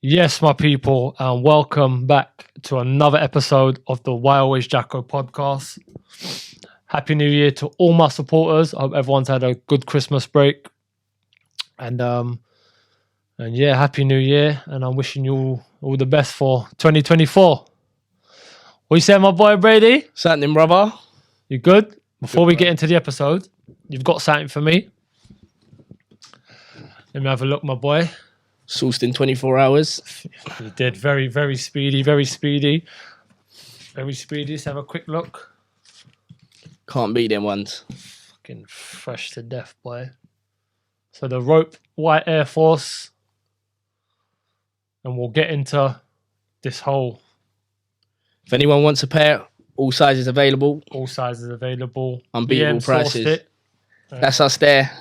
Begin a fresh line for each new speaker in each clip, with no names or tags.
Yes, my people, and welcome back to another episode of the Why Always Jacko podcast. Happy New Year to all my supporters. I hope everyone's had a good Christmas break. And yeah, Happy New Year. And I'm wishing you all the best for 2024. What you saying, my boy Brady?
Something, brother.
You good? Before we get into the episode, you've got something for me? Let me have a look, my boy.
Sourced in 24 hours.
You did. Very, very speedy. Very speedy. Very speedy. Let's have a quick look.
Can't beat them ones.
Fucking fresh to death, boy. So the rope white Air Force. And we'll get into this whole.
If anyone wants a pair, all sizes available.
All sizes available.
Unbeatable
BM
prices.
sourced it.
That's us there.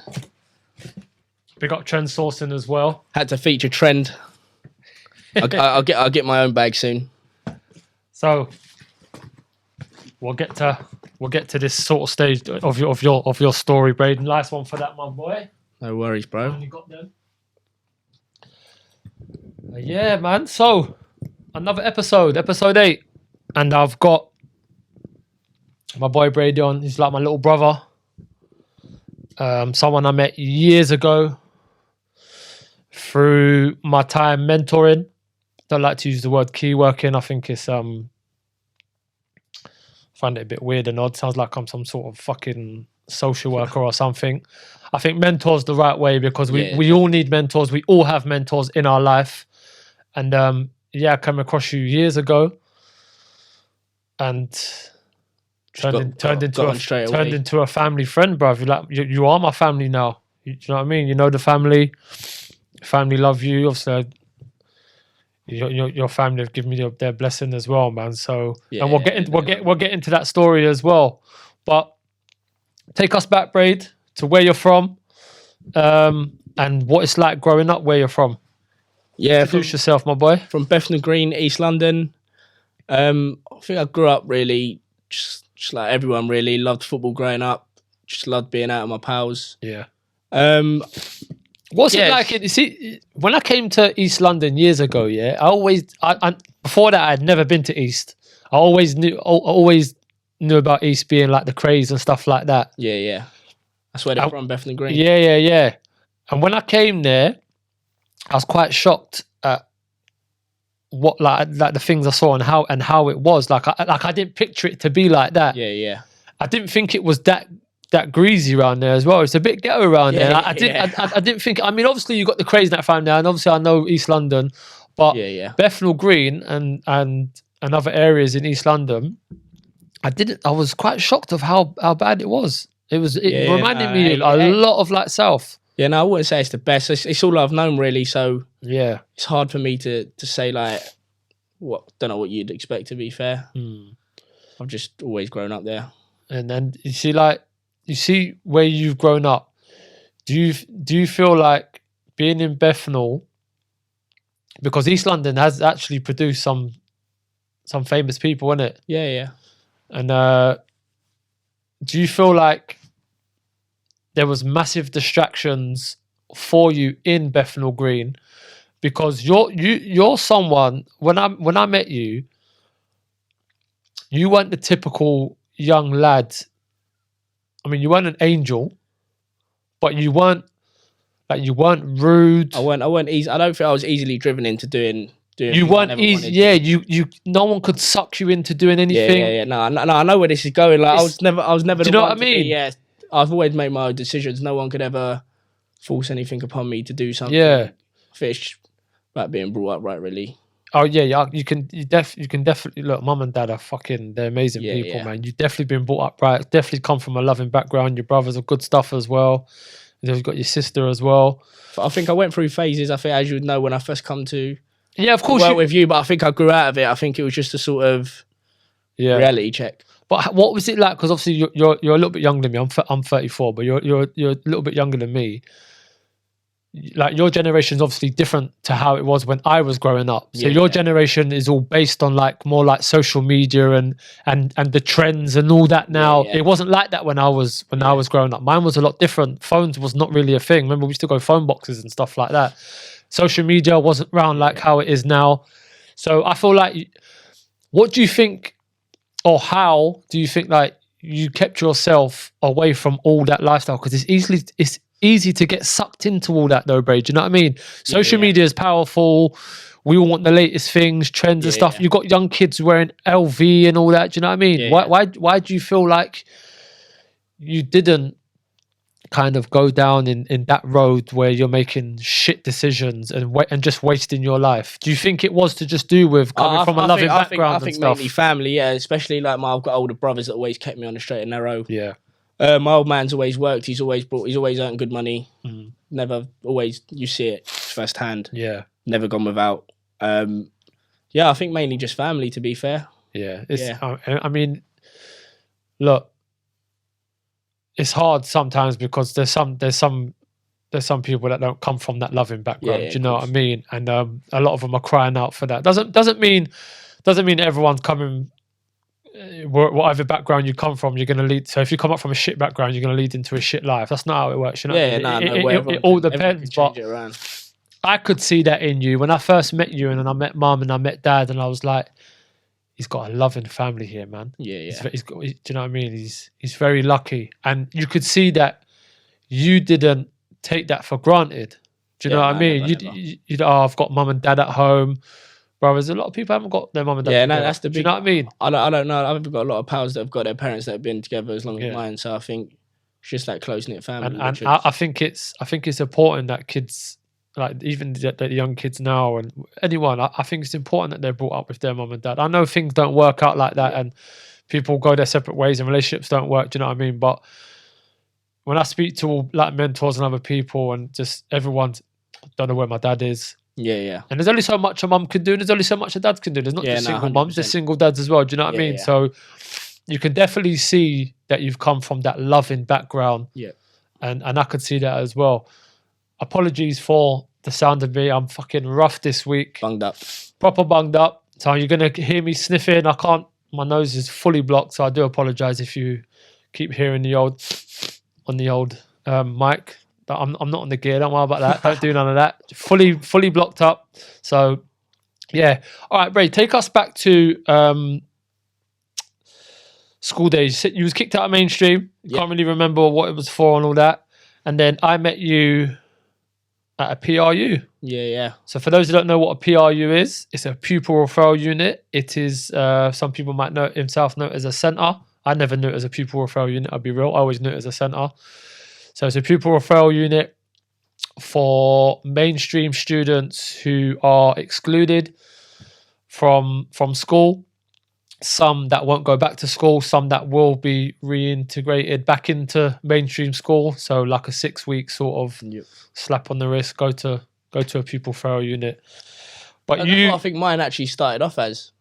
Big up Trend Sourcing as well.
Had to feature Trend. I'll get my own bag soon.
So we'll get to this sort of stage of your story, Braden. Nice one for that, my boy.
No worries, bro.
You got them. Yeah, man. So another episode 8, and I've got my boy Brady on. He's like my little brother. Someone I met years ago through my time mentoring. Don't like to use the word key working. I think it's find it a bit weird and odd. Sounds like I'm some sort of fucking social worker or something. I think mentor's the right way because we all need mentors. We all have mentors in our life. And I came across you years ago and turned into a family friend, bruv. You are my family now. You know what I mean? You know the family. Family love you. Obviously, your family have given me their blessing as well, man. So, and we'll get into that story as well. But take us back, Braid, to where you're from, and what it's like growing up where you're from.
Yeah,
Introduce yourself, my boy.
From Bethnal Green, East London. I think I grew up really just like everyone. Really loved football growing up. Just loved being out with my pals.
Yeah. What's it like? You see, when I came to East London years ago, I before that I'd never been to East. I always knew about East being like the craze and stuff like that.
Yeah. That's where they're from, Bethnal Green.
Yeah. And when I came there, I was quite shocked at what like the things I saw and how it was. Like I didn't picture it to be like that.
Yeah.
I didn't think it was that greasy around there as well. It's a bit ghetto around there. I didn't think. I mean, obviously you got the craze that found there, and obviously I know East London, but Bethnal Green and other areas in East London, I was quite shocked of how bad it was. It reminded me a lot of like South.
Yeah, no, I wouldn't say it's the best. It's all I've known really. So
yeah,
it's hard for me to say like don't know what you'd expect, to be fair. I've just always grown up there.
And then you see where you've grown up. Do you feel like being in Bethnal, because East London has actually produced some famous people, innit?
Yeah.
And do you feel like there was massive distractions for you in Bethnal Green? Because you're someone, when I met you, you weren't the typical young lad. I mean, you weren't an angel, but you weren't rude.
I weren't easy. I don't think I was easily driven into doing.
You weren't easy. Yeah, you. No one could suck you into doing anything.
Yeah. No, I know where this is going. Like I was never.
Do you know what I mean?
Yeah, I've always made my own decisions. No one could ever force anything upon me to do something.
Yeah,
I think it's about being brought up right, really.
Oh yeah. You can definitely look. Mum and dad they're amazing people, man. You've definitely been brought up right. Definitely come from a loving background. Your brothers are good stuff as well. You've got your sister as well.
I think I went through phases. I think, as you would know, when I first come to
of course
work with you, but I think I grew out of it. I think it was just a sort of reality check.
But what was it like? Because obviously you're a little bit younger than me. I'm 34, but you're a little bit younger than me. Like your generation is obviously different to how it was when I was growing up. So your generation is all based on like more like social media and the trends and all that now. It wasn't like that when I was growing up. Mine was a lot different. Phones was not really a thing. Remember, we used to go phone boxes and stuff like that. social media wasn't around like how it is now. So I feel like, what do you think, or how do you think like you kept yourself away from all that lifestyle? Because it's easy to get sucked into all that though, Brady. Do you know what I mean? Social media is powerful. We all want the latest things, trends and stuff. You got young kids wearing LV and all that. Do you know what I mean? Why do you feel like you didn't kind of go down in that road where you're making shit decisions and just wasting your life? Do you think it was to just do with coming from a loving background and stuff?
I think mainly family, yeah. Especially like I've got older brothers that always kept me on the straight and narrow.
Yeah.
My old man's always worked. He's always earned good money. Never, always, you see it firsthand.
Yeah.
Never gone without. I think mainly just family, to be fair.
Yeah. I mean, look, it's hard sometimes because there's some people that don't come from that loving background. Do you know what I mean? And a lot of them are crying out for that. Doesn't mean everyone's coming. Whatever background you come from, you're going to lead. So if you come up from a shit background, you're going to lead into a shit life. That's not how it works. You know? It all depends. But I could see that in you when I first met you, and then I met mum and I met dad, and I was like, he's got a loving family here, man. Yeah. Do you know what I mean? He's very lucky, and you could see that you didn't take that for granted. Do you know what I mean? I've got mum and dad at home. Brothers, a lot of people haven't got their mum and dad. Yeah, no, that's the big. Do you know what I mean?
I don't know. I've got a lot of pals that have got their parents that have been together as long as mine. So I think it's just like close knit family.
And I think it's important that kids, like even the young kids now and anyone, I think it's important that they're brought up with their mum and dad. I know things don't work out like that, and people go their separate ways, and relationships don't work. Do you know what I mean? But when I speak to all like mentors and other people, and just everyone, don't know where my dad is.
Yeah.
And there's only so much a mum can do, and there's only so much a dad can do. There's not just single mums, there's single dads as well. Do you know what I mean? So you can definitely see that you've come from that loving background.
Yeah.
And I could see that as well. Apologies for the sound of me. I'm fucking rough this week.
Bunged up.
Proper bunged up. So you're going to hear me sniffing. My nose is fully blocked, so I do apologise if you keep hearing the old mic. I'm not on the gear. Don't worry about that. Don't do none of that. Fully blocked up. So, yeah. All right, Brady, take us back to school days. You was kicked out of mainstream. You can't really remember what it was for and all that. And then I met you at a PRU.
Yeah.
So for those who don't know what a PRU is, it's a Pupil Referral Unit. It is, some people might know it as a centre. I never knew it as a Pupil Referral Unit, I'll be real. I always knew it as a centre. So it's a pupil referral unit for mainstream students who are excluded from school. Some that won't go back to school, some that will be reintegrated back into mainstream school. So like a 6-week sort of slap on the wrist, go to a pupil referral unit. But I
think mine actually started off as.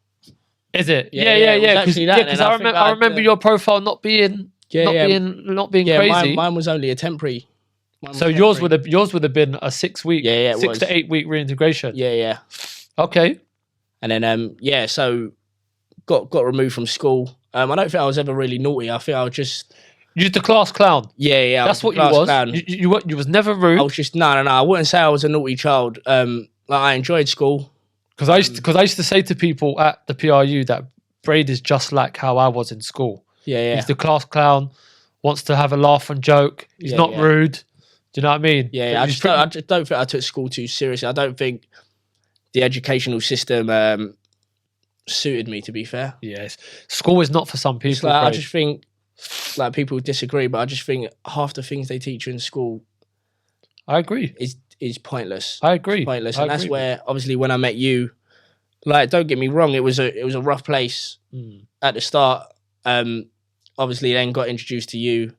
Is it? Yeah. Because I remember your profile not being. Not being crazy.
Mine was only a temporary.
Yours would have been a 6-week, 6 to 8 week reintegration.
Yeah.
Okay.
And then so got removed from school. I don't think I was ever really naughty. I think I was just.
You're the class clown.
Yeah.
That's what you was. Clown. You was never rude.
I was just no. I wouldn't say I was a naughty child. I enjoyed school.
Because I used to say to people at the PRU that Brady's just like how I was in school.
Yeah.
He's the class clown, wants to have a laugh and joke. He's not rude. Do you know what I mean?
Yeah, I just don't think I took school too seriously. I don't think the educational system suited me, to be fair.
Yes. School is not for some people.
I just think, like, people disagree, but I just think half the things they teach you in school
I agree.
is pointless.
I agree.
It's pointless. And that's where, obviously, when I met you, like, don't get me wrong, it was a rough place at the start. Obviously, then got introduced to you.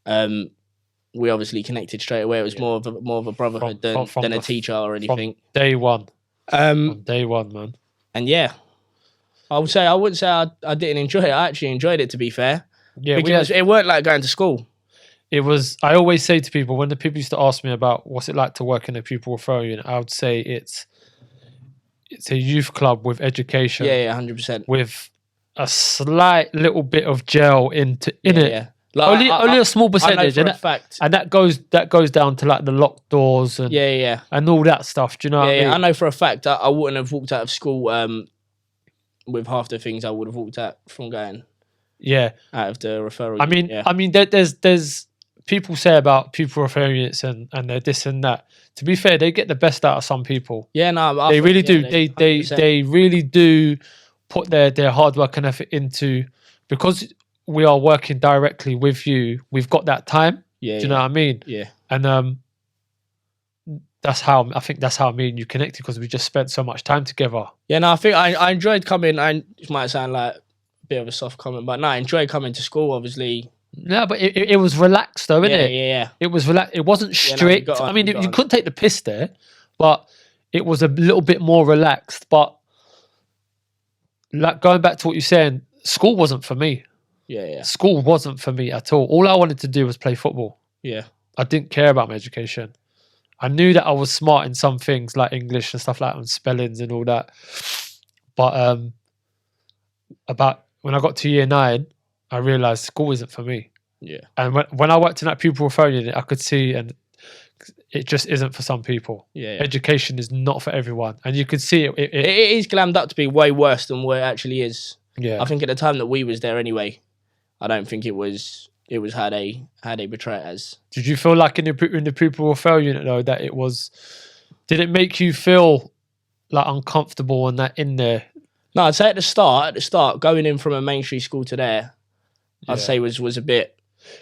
We obviously connected straight away. It was more of a brotherhood than a teacher or anything.
From day one. From day one, man.
And I wouldn't say I didn't enjoy it. I actually enjoyed it, to be fair. Yeah, because it weren't like going to school.
It was. I always say to people, when the people used to ask me about what's it like to work in a pupil referral unit, I would say it's a youth club with education.
Yeah, 100%.
With a slight little bit of gel in it.
Like,
only a small percentage,
I know for a fact.
and that goes down to like the locked doors and and all that stuff. Do you know what I mean?
I know for a fact I wouldn't have walked out of school with half the things I would have walked out from going.
Yeah,
out of the referral.
I mean, there's people say about pupil referral units and they're this and that. To be fair, they get the best out of some people.
Yeah, no,
they really do. They really do put their hard work and effort into, because we are working directly with you. We've got that time.
Yeah,
do you know what I mean?
Yeah,
and that's how me and you connected, because we just spent so much time together.
Yeah, no, I think I enjoyed coming. It might sound like a bit of a soft comment, but no, I enjoyed coming to school. Obviously.
No, but it was relaxed though, innit?
Yeah.
It was relaxed. It wasn't strict. I mean, you couldn't take the piss there, but it was a little bit more relaxed. But like going back to what you're saying, school wasn't for me.
Yeah.
School wasn't for me at all. All I wanted to do was play football.
Yeah.
I didn't care about my education. I knew that I was smart in some things like English and stuff like that, and spellings and all that. But about when I got to year 9, I realised school isn't for me.
Yeah.
And when I worked in that pupil referral unit, I could see, and it just isn't for some people.
Yeah.
Education is not for everyone. And you could see it. It
is glammed up to be way worse than what it actually is.
Yeah.
I think at the time that we was there anyway, I don't think it was how they portray it as.
Did you feel like in the pupil referral unit though that it was? Did it make you feel like uncomfortable and that in there?
No, I'd say at the start, going in from a mainstream school to there, I'd say was a bit,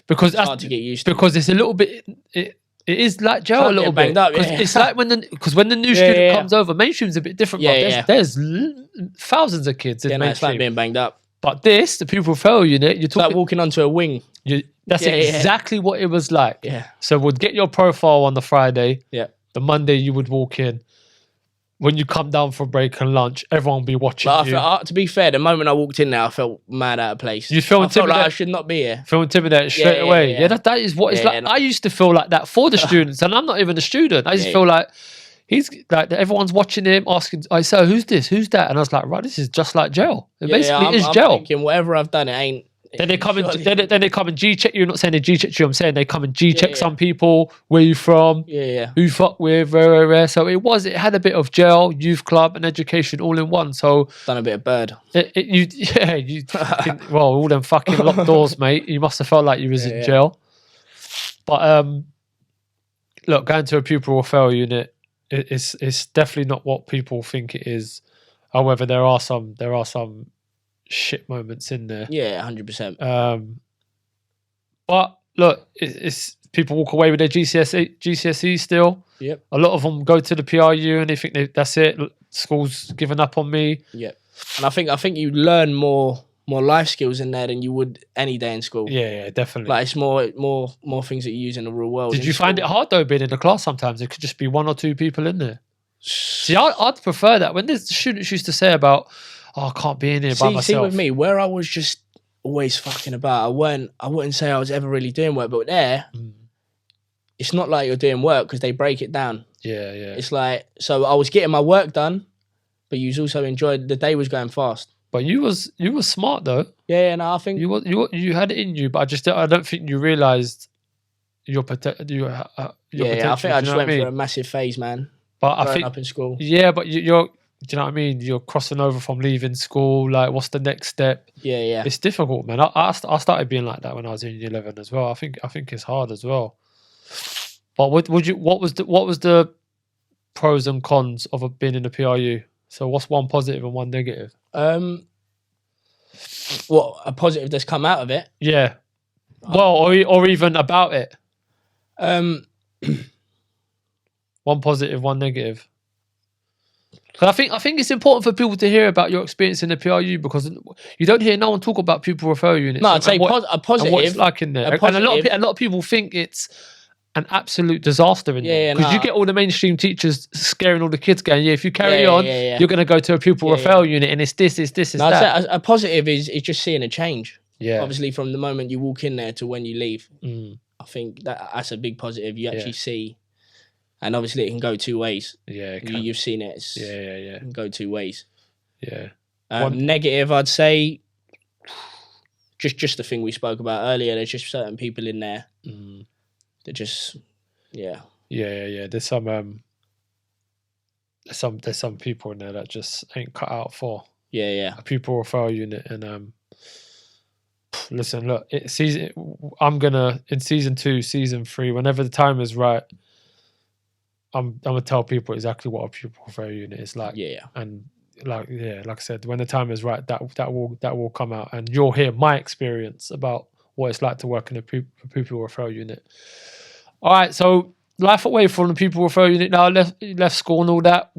because
it's hard to get used to.
Because it's a little bit. It is like jail a little bit.
Up,
It's like when the new student comes over, mainstream's a bit different. There's thousands of kids in mainstream.
It's like being banged up.
But this, the pupil referral unit, you're talking
like walking onto a wing.
That's exactly what it was like.
Yeah.
So we'd get your profile on the Friday.
Yeah.
The Monday you would walk in. When you come down for break and lunch, everyone will be watching you.
To be fair, the moment I walked in there, I felt mad out of place.
You feel intimidated?
I felt like I should not be here.
Feel intimidated straight away. Yeah, that is what it's like. I used to feel like that for the students, and I'm not even a student. I just feel like he's like everyone's watching him, asking, "So who's this? Who's that?" And I was like, "Right, this is just like jail. It basically is jail."
Thinking, whatever I've done, it ain't.
Then they come and G check you. I'm not saying they G check you. I'm saying they come and G check some people. Where you from?
Yeah.
Who you fuck with? Rare. So it had a bit of jail, youth club, and education all in one. So
done a bit of bird.
Well, all them fucking locked doors, mate. You must have felt like you was in jail. But look, going to a pupil referral unit, it's definitely not what people think it is. However, there are some shit moments in there.
Yeah, 100%.
But look, it's people walk away with their GCSE still.
Yep.
A lot of them go to the PRU and they think that's it. School's given up on me.
Yep. And I think you learn more life skills in there than you would any day in school.
Yeah, definitely.
Like it's more things that you use in the real world.
Did you find it hard though being in the class sometimes? It could just be 1 or 2 people in there. See, I'd prefer that. When the students used to say about, I can't be in here by myself.
See, with me, where I was just always fucking about, I wouldn't say I was ever really doing work, but there, it's not like you're doing work because they break it down.
Yeah.
It's like, so I was getting my work done, but you also enjoyed, the day was going fast.
But you was smart though.
Yeah, no, I think
you had it in you, but I don't think you realised your potential.
I think I just went through a massive phase, man.
But I think
up in school.
Yeah, but you're. Do you know what I mean? You're crossing over from leaving school. Like, what's the next step?
Yeah.
It's difficult, man. I started being like that when I was in year 11 as well. I think it's hard as well. But what was the pros and cons of being in the PRU? So what's one positive and one negative?
What a positive that's come out of it?
Yeah. Well, or even about it. One positive, one negative. I think it's important for people to hear about your experience in the PRU, because you don't hear no one talk about pupil referral units.
No, I'd say a positive.
And what it's like in there. And a lot of people think it's an absolute disaster in there. Because you get all the mainstream teachers scaring all the kids going, if you carry on, you're going to go to a pupil referral unit and it's this, that.
I'd say a positive is just seeing a change.
Yeah.
Obviously, from the moment you walk in there to when you leave. I think that's a big positive. You actually see. And obviously, it can go 2 ways.
Yeah,
you've seen it.
It
can go 2 ways.
Yeah.
Negative, I'd say, just the thing we spoke about earlier. There's just certain people in there that just,
yeah. There's some people in there that just ain't cut out for a pupil referral unit. And listen, look, in season 2, season 3, whenever the time is right, I'm gonna tell people exactly what a pupil referral unit is like. And like I said, when the time is right, that will come out, and you'll hear my experience about what it's like to work in a pupil referral unit. All right, so life away from the pupil referral unit now, left school and all that.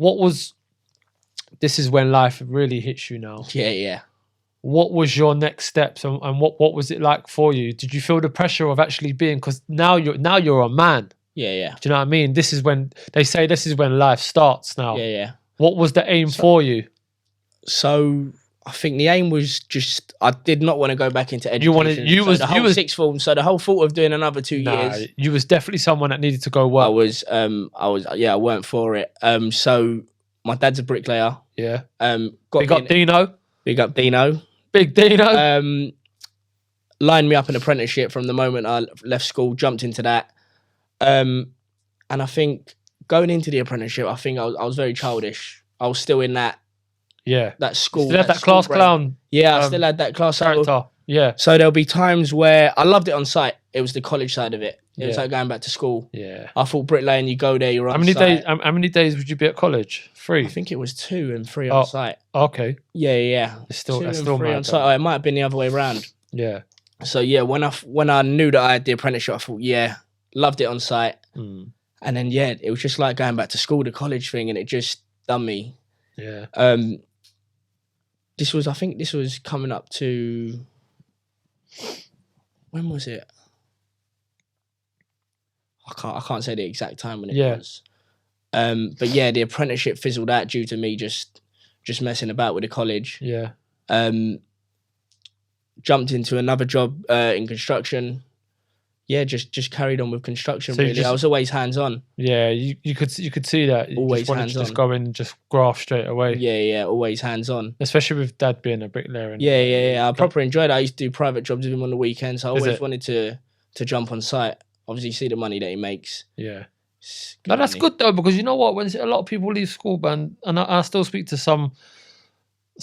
This is when life really hits you now.
Yeah.
What was your next steps, and what was it like for you? Did you feel the pressure of actually being, because now you're a man.
Yeah.
Do you know what I mean? This is when they say this is when life starts now.
Yeah.
What was the aim for you?
So I think the aim was just, I did not want to go back into education. You was sixth form. So the whole thought of doing another 2 years.
You was definitely someone that needed to go work.
I weren't for it. So my dad's a bricklayer.
Yeah.
Big up
Dino. Big Dino.
Lined me up an apprenticeship from the moment I left school, jumped into that. And I think going into the apprenticeship, I think I was very childish. I was still in that school.
You still had that class clown.
Yeah, I still had that class
character. Yeah.
So there'll be times where I loved it on site. It was the college side of it. It was like going back to school.
Yeah.
I thought bricklaying, you go there, you're on
site. How many days would you be at college? 3?
I think it was 2 and 3 on site.
Okay.
Yeah.
It's still
2 and 3
mad,
on site. Oh, it might have been the other way around.
Yeah.
So yeah, when I knew that I had the apprenticeship, I thought, loved it on site. And then it was just like going back to school, the college thing, and it just done me.
Yeah.
I think this was coming up to, when was it? I can't say the exact time when it was. But the apprenticeship fizzled out due to me just messing about with the college.
Yeah.
Jumped into another job in construction. Just carried on with construction. So really, I was always hands on.
Yeah, you could see that. You
always
just wanted
hands
to
on.
just go in and just graft straight away.
Yeah, always hands on.
Especially with Dad being a bricklayer. And
I proper enjoyed it. I used to do private jobs with him on the weekends. So I always wanted to jump on site. Obviously, see the money that he makes.
Yeah. No, that's good though, because you know what? When a lot of people leave school, man, and I still speak to some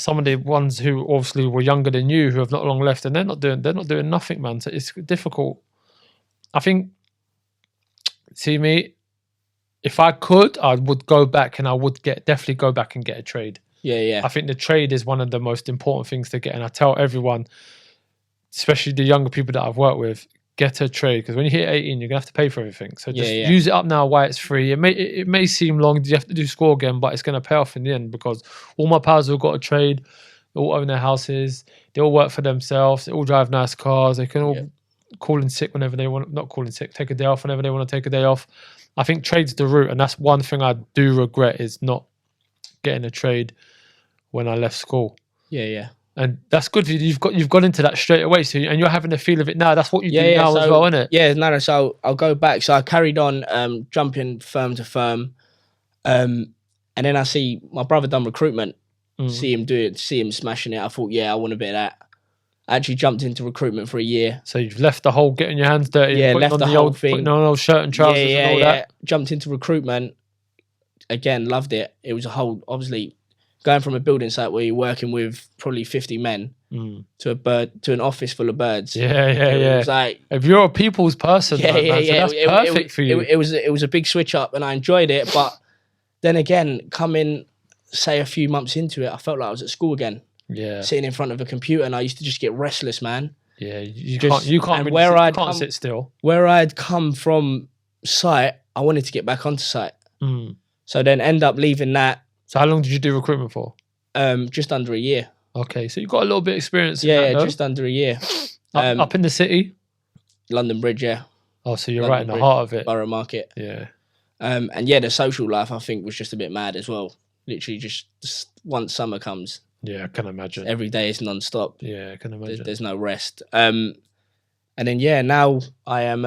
of the ones who obviously were younger than you, who have not long left, and they're not doing nothing, man. So it's difficult. I think, see me, if I could, I would go back, and I would definitely go back and get a trade.
Yeah.
I think the trade is one of the most important things to get, and I tell everyone, especially the younger people that I've worked with, get a trade, because when you hit 18, you're gonna have to pay for everything. So just use it up now while it's free. It may seem long, you have to do school again, but it's gonna pay off in the end, because all my pals have got a trade, they all own their houses, they all work for themselves, they all drive nice cars, they can all call in sick whenever they want, not call in sick, take a day off whenever they want to take a day off. I think trade's the route, and that's one thing I do regret, is not getting a trade when I left school.
Yeah.
And that's good. You've gone into that straight away. So and you're having the feel of it now. That's what you do now as well, isn't it?
Yeah, no. So I'll go back. So I carried on jumping firm to firm, and then I see my brother done recruitment. See him do it. See him smashing it. I thought, I want a bit of that. I actually jumped into recruitment for a year.
So you've left the whole getting your hands dirty.
Yeah, left the whole thing.
Putting on old shirt and trousers and all that.
Jumped into recruitment. Again, loved it. It was a whole, obviously, going from a building site where you're working with probably 50 men to an office full of birds.
Yeah.
It was like,
if you're a people's person, so that's perfect for you.
It was a big switch up, and I enjoyed it. But then again, coming, say, a few months into it, I felt like I was at school again.
Yeah,
sitting in front of a computer, and I used to just get restless, man.
Yeah, you can't sit still.
Where I'd come from site, I wanted to get back onto site. So then end up leaving that.
So how long did you do recruitment for?
Just under a year.
Okay, so you got a little bit of experience.
Just under a year.
Up in the city?
London Bridge, yeah.
Oh, so you're right in the heart of it.
Borough Market.
Yeah.
And the social life, I think, was just a bit mad as well. Literally just once summer comes.
Yeah, I can imagine.
Every day is non-stop.
Yeah, I can imagine.
There's no rest. And then, now I am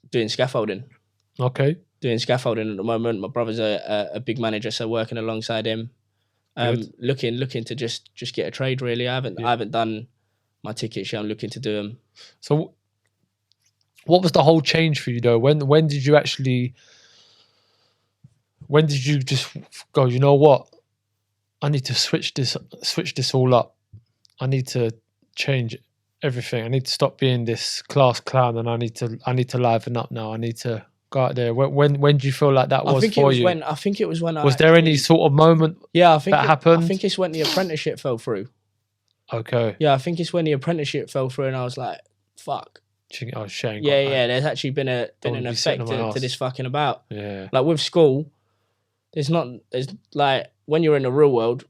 doing scaffolding.
Okay.
Doing scaffolding at the moment. My brother's a big manager, so working alongside him. Looking to just get a trade, really. I haven't done my tickets. Yeah, I'm looking to do them.
So, what was the whole change for you though? When did you actually? When did you just go? You know what? I need to switch this all up. I need to change everything. I need to stop being this class clown, and I need to liven up now. I need to go out there. When do you feel like that was for you?
I think it was when
was there any sort of moment?
Yeah, I think
that happened.
I think it's when the apprenticeship fell through.
Okay.
Yeah, I think it's when the apprenticeship fell through, and I was like, "Fuck."
Oh, shame.
Yeah. There's actually been an effect to this fucking about.
Yeah.
Like with school, there's like when you're in the real world, it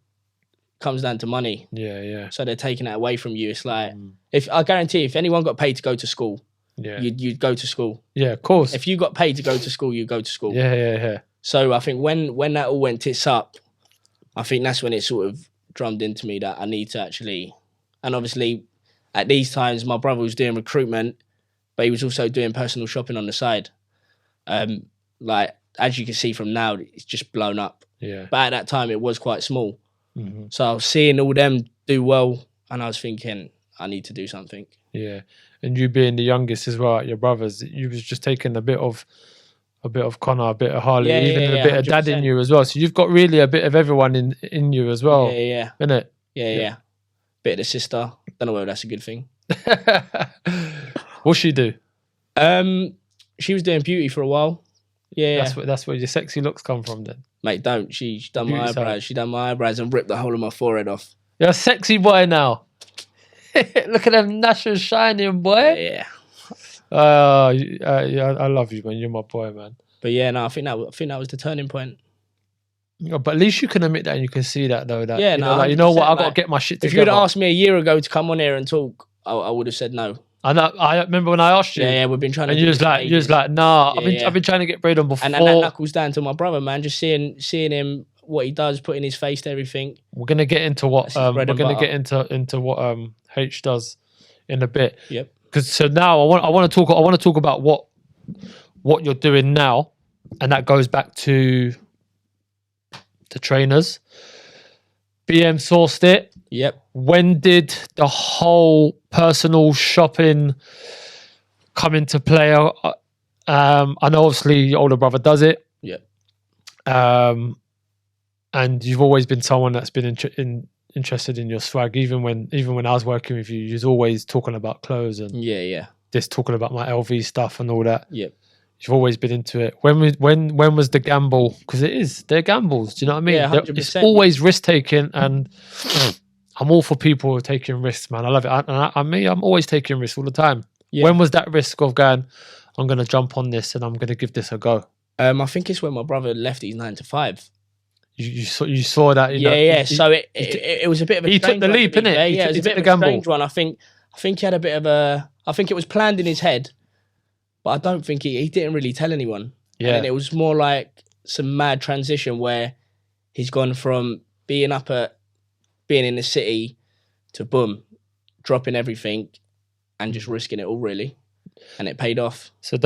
comes down to money.
Yeah.
So they're taking it away from you. It's like if I guarantee, if anyone got paid to go to school, you'd go to school.
Yeah, of course.
If you got paid to go to school, you go to school.
Yeah.
So I think when that all went tits up, I think that's when it sort of drummed into me that I need to actually, and obviously at these times my brother was doing recruitment, but he was also doing personal shopping on the side. Like as you can see from now, it's just blown up.
Yeah.
But at that time it was quite small.
Mm-hmm.
So I was seeing all them do well, and I was thinking I need to do something.
Yeah, and you being the youngest as well, your brothers, you was just taking a bit of Connor, a bit of Harley, a bit of dad in you as well. So you've got really a bit of everyone in you as well.
Yeah.
Innit?
Yeah. Bit of the sister. Don't know whether that's a good thing.
What's she do?
She was doing beauty for a while. Yeah.
That's where your sexy looks come from then.
Mate, don't. She done my eyebrows.
Side.
She done my eyebrows and ripped the whole of my forehead off.
You're a sexy boy now. Look at them gnashes shining, boy.
Yeah.
I love you, man. You're my boy, man.
But yeah, no, I think that was the turning point.
Yeah, but at least you can admit that and you can see that though. That,
yeah,
you know what? I got to get my shit together.
If you'd asked me a year ago to come on here and talk, I would have said no.
I remember when I asked you.
Yeah, we've been trying to.
And you was like, nah. I've been trying to get Brady on before.
And that knuckles down to my brother, man. Just seeing him, what he does, putting his face to everything.
We're gonna get into what into what H does in a bit.
Yep.
Because so now I want to talk about what you're doing now, and that goes back to the trainers. BM sourced it.
Yep.
When did the whole personal shopping come into play? I know obviously your older brother does it.
Yep.
And you've always been someone that's been interested in your swag. Even when I was working with you, you was always talking about clothes and just talking about my LV stuff and all that.
Yep.
You've always been into it. When was the gamble? Because they're gambles. Do you know what I mean?
Yeah, 100%.
It's always risk taking, and I'm all for people taking risks, man. I love it. I'm always taking risks all the time. Yeah. When was that risk of going, I'm going to jump on this and I'm going to give this a go?
I think it's when my brother left his 9 to 5.
You saw that.
So it was a bit of a.
He took the leap, innit?
Yeah, it was a bit of a strange one. I think he had a bit of a. I think it was planned in his head, but I don't think he didn't really tell anyone. Yeah, and it was more like some mad transition where he's gone from being in the city to boom, dropping everything and just risking it all really, and it paid off. So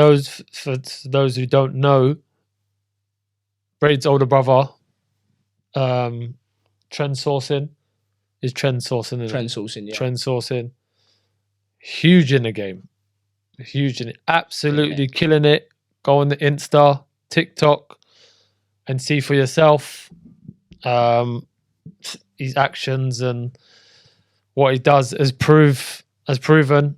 for those who don't know, Braid's older brother. Trend sourcing, yeah. Trend sourcing. Huge in the game. Huge in it. Absolutely killing it. Go on the Insta, TikTok, and see for yourself his actions and what he does has proven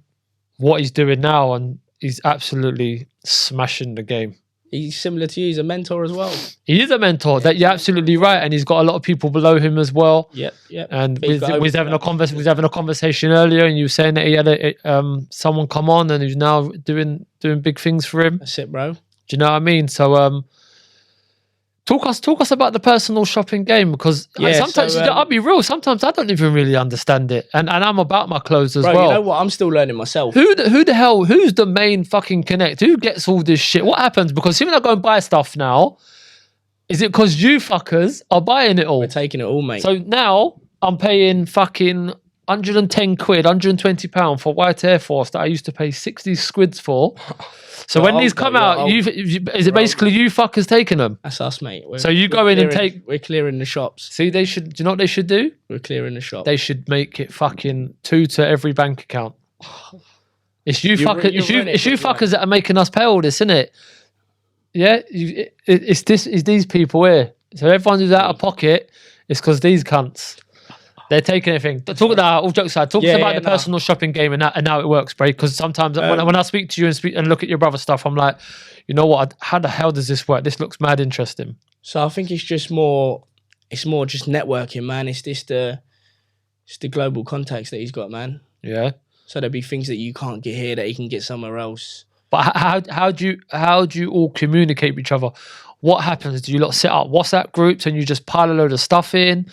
what he's doing now, and he's absolutely smashing the game.
He's similar to you. He's a mentor as well.
He is a mentor. That you're absolutely right, and he's got a lot of people below him as well.
Yep.
And we was having a conversation earlier, and you were saying that he had someone come on, and he's now doing big things for him.
That's it, bro.
Do you know what I mean? So, talk us about the personal shopping game, because sometimes I'll be real. Sometimes I don't even really understand it, and I'm about my clothes as well.
You know what? I'm still learning myself.
Who the hell? Who's the main fucking connect? Who gets all this shit? What happens? Because even I go and buy stuff now, is it because you fuckers are buying it all?
We're taking it all, mate.
So now I'm paying fucking 110 quid, £120 for white Air Force that I used to pay 60 squids for. So when these come out, is it basically you fuckers taking them?
That's us, mate.
So you go in and take...
We're clearing the shops.
See, do you know what they should do?
We're clearing the shop.
They should make it fucking 2 to every bank account. It's you fuckers that are making us pay all this, isn't it? Yeah, it's these people here. So everyone who's out of pocket, it's because these cunts. They're taking everything. Talk about all jokes aside. Talk about the personal shopping game and how it works, Brady. Because sometimes when I speak to you and look at your brother stuff, I'm like, you know what? How the hell does this work? This looks mad interesting.
So I think it's just more. It's more just networking, man. It's the global contacts that he's got, man.
Yeah.
So there'll be things that you can't get here that he can get somewhere else.
But how do you all communicate with each other? What happens? Do you lot set up WhatsApp groups and you just pile a load of stuff in?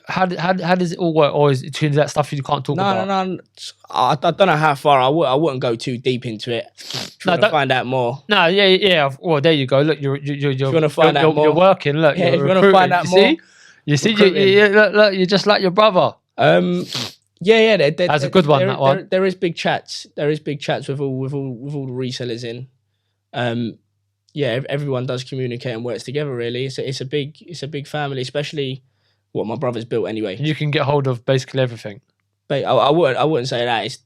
How does it all work? Or is that stuff you can't talk about?
No. I don't know how far. I wouldn't go too deep into it. If you want to find out more.
No, yeah. Well, there you go. Look, you're
want to find out more.
You're working. Look,
if you want to find out more.
You see, look, you're just like your brother.
Yeah.
That's a good one. That one.
There is big chats. There is big chats with all the resellers in. Yeah, everyone does communicate and works together. Really, it's a big family, especially what my brother's built anyway.
You can get hold of basically everything.
But I wouldn't say that.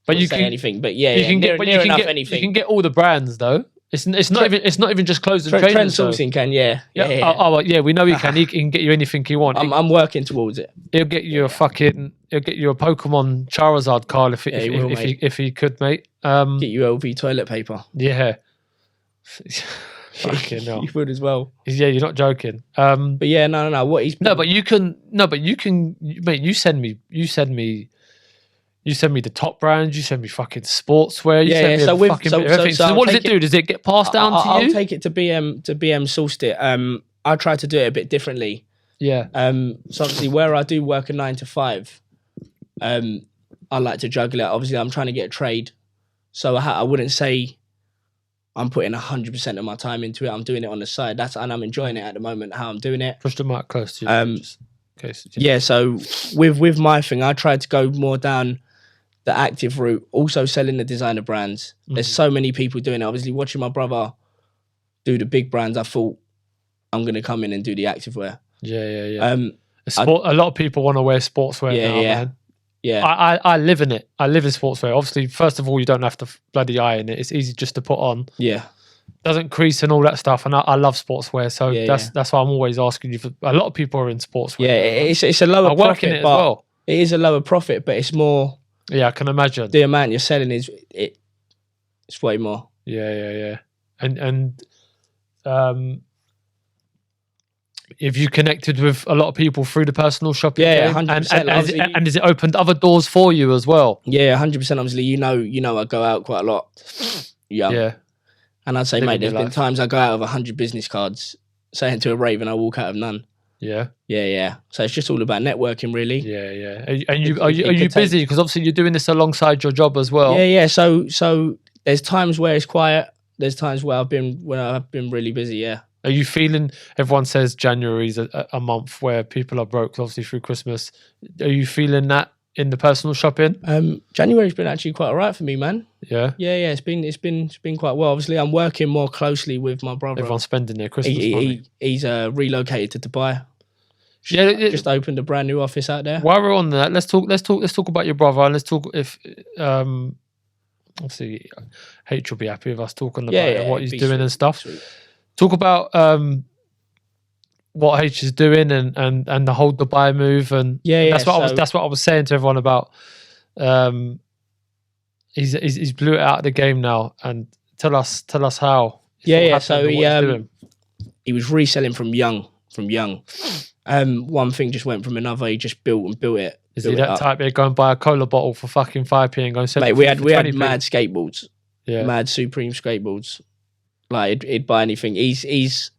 But you can say anything. But yeah, you can get anything.
You can get all the brands though. It's not even just clothes and trainers.
Trend sourcing can, yeah.
We know he can. He can get you anything he wants.
I'm working towards it.
He'll get you a Pokemon Charizard card if he could, mate.
Get you LV toilet paper.
Yeah. Fucking hell.
You would as well.
Yeah, you're not joking.
But yeah, no. What he's
but you can, mate. You send me the top brands. You send me fucking sportswear. You send me everything. So what does it do? Does it get passed down to you?
I'll take it to BM sourced it. I try to do it a bit differently.
Yeah.
So obviously where I do work a 9 to 5, I like to juggle it. Obviously I'm trying to get a trade, so I wouldn't say I'm putting 100% of my time into it. I'm doing it on the side. And I'm enjoying it at the moment, how I'm doing it.
Push the mic close to you.
Yeah, so with my thing, I tried to go more down the active route, also selling the designer brands. There's so many people doing it. Obviously, watching my brother do the big brands, I thought I'm going to come in and do the active wear.
Yeah. A lot of people want to wear sportswear now, man. Yeah, I live in it. I live in sportswear. Obviously, first of all, you don't have to bloody iron it. It's easy just to put on.
Yeah,
doesn't crease and all that stuff. And I love sportswear, so that's why I'm always asking you. For a lot of people are in sportswear.
Yeah, it's a lower profit, it as well. It is a lower profit, but it's more.
Yeah, I can imagine
the amount you're selling it's way more.
Yeah, and if you connected with a lot of people through the personal shopping game,
100%,
and has it opened other doors for you as well?
Yeah, 100%. Obviously, you know, I go out quite a lot. Yeah. And I'd say, mate, there's been times I go out with 100 business cards, saying to a rave, and I walk out of none.
Yeah.
So it's just all about networking, really.
Yeah. And are you busy? Because obviously you're doing this alongside your job as well.
Yeah. So there's times where it's quiet. There's times where I've been really busy. Yeah.
Are you feeling? Everyone says January's a month where people are broke, obviously through Christmas. Are you feeling that in the personal shopping?
January's been actually quite alright for me, man.
Yeah.
It's been quite well. Obviously, I'm working more closely with my brother.
Everyone's spending their Christmas money. He's
relocated to Dubai.
Just
opened a brand new office out there.
While we're on that, let's talk about your brother, and let's talk if obviously H will be happy with us talking about what he's doing and stuff.
Sweet.
Talk about what H is doing and the whole Dubai move, and that's what I was saying to everyone about. He's blew it out of the game now, and tell us how.
So he was reselling from young. One thing just went from another. He just built it.
Is he that type of go and buy a cola bottle for fucking 5p and go and sell it?
We had mad skateboards, mad Supreme skateboards. Like he'd buy anything. He's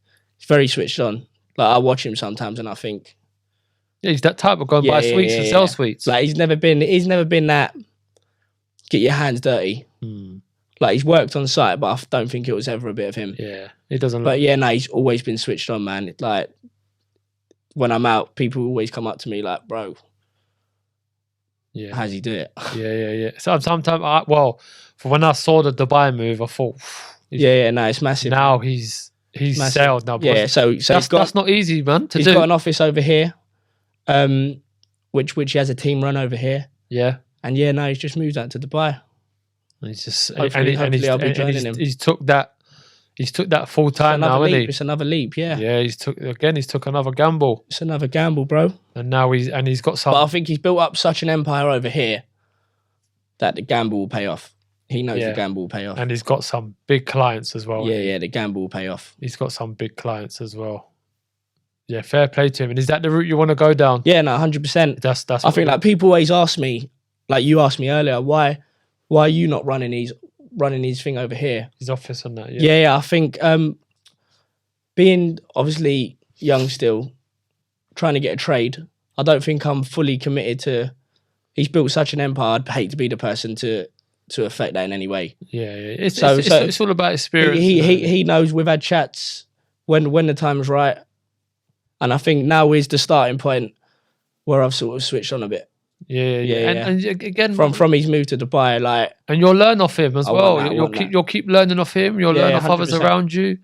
very switched on. Like I watch him sometimes and I think,
he's that type of go and buy sweets and sell sweets.
Like he's never been that get your hands dirty. Like he's worked on site, but I don't think it was ever a bit of him.
Yeah, he doesn't.
But he's always been switched on, man. Like when I'm out, people always come up to me like, bro,
Yeah.
How does he do it?
Yeah. So sometimes, for when I saw the Dubai move, I thought,
no, it's massive.
Now he's sailed now.
Yeah, so
that's not easy, man.
He's got an office over here, which he has a team run over here.
Yeah,
and now he's just moved out to Dubai.
And he's just
hopefully I'll be joining him.
He's took that full time now, isn't he?
It's another leap, yeah.
Yeah, he's took another gamble.
It's another gamble, bro.
And now he's got some.
But I think he's built up such an empire over here that the gamble will pay off. He knows the gamble will pay off.
And he's got some big clients as well.
Yeah, the gamble will pay off.
He's got some big clients as well. Yeah, fair play to him. And is that the route you want to go down?
Yeah, no, 100%.
That's.
I think like people always ask me, like you asked me earlier, why are you not running his thing over here?
His office and that.
Yeah. I think being obviously young still, trying to get a trade, I don't think I'm fully committed to. He's built such an empire. I'd hate to be the person to affect that in any way.
Yeah. It's all about experience.
He knows we've had chats when the time's right, and I think now is the starting point where I've sort of switched on a bit.
Yeah. And again,
from his move to Dubai, like,
and you'll learn off him as well. You'll keep learning off him. You'll learn off 100%. Others around you,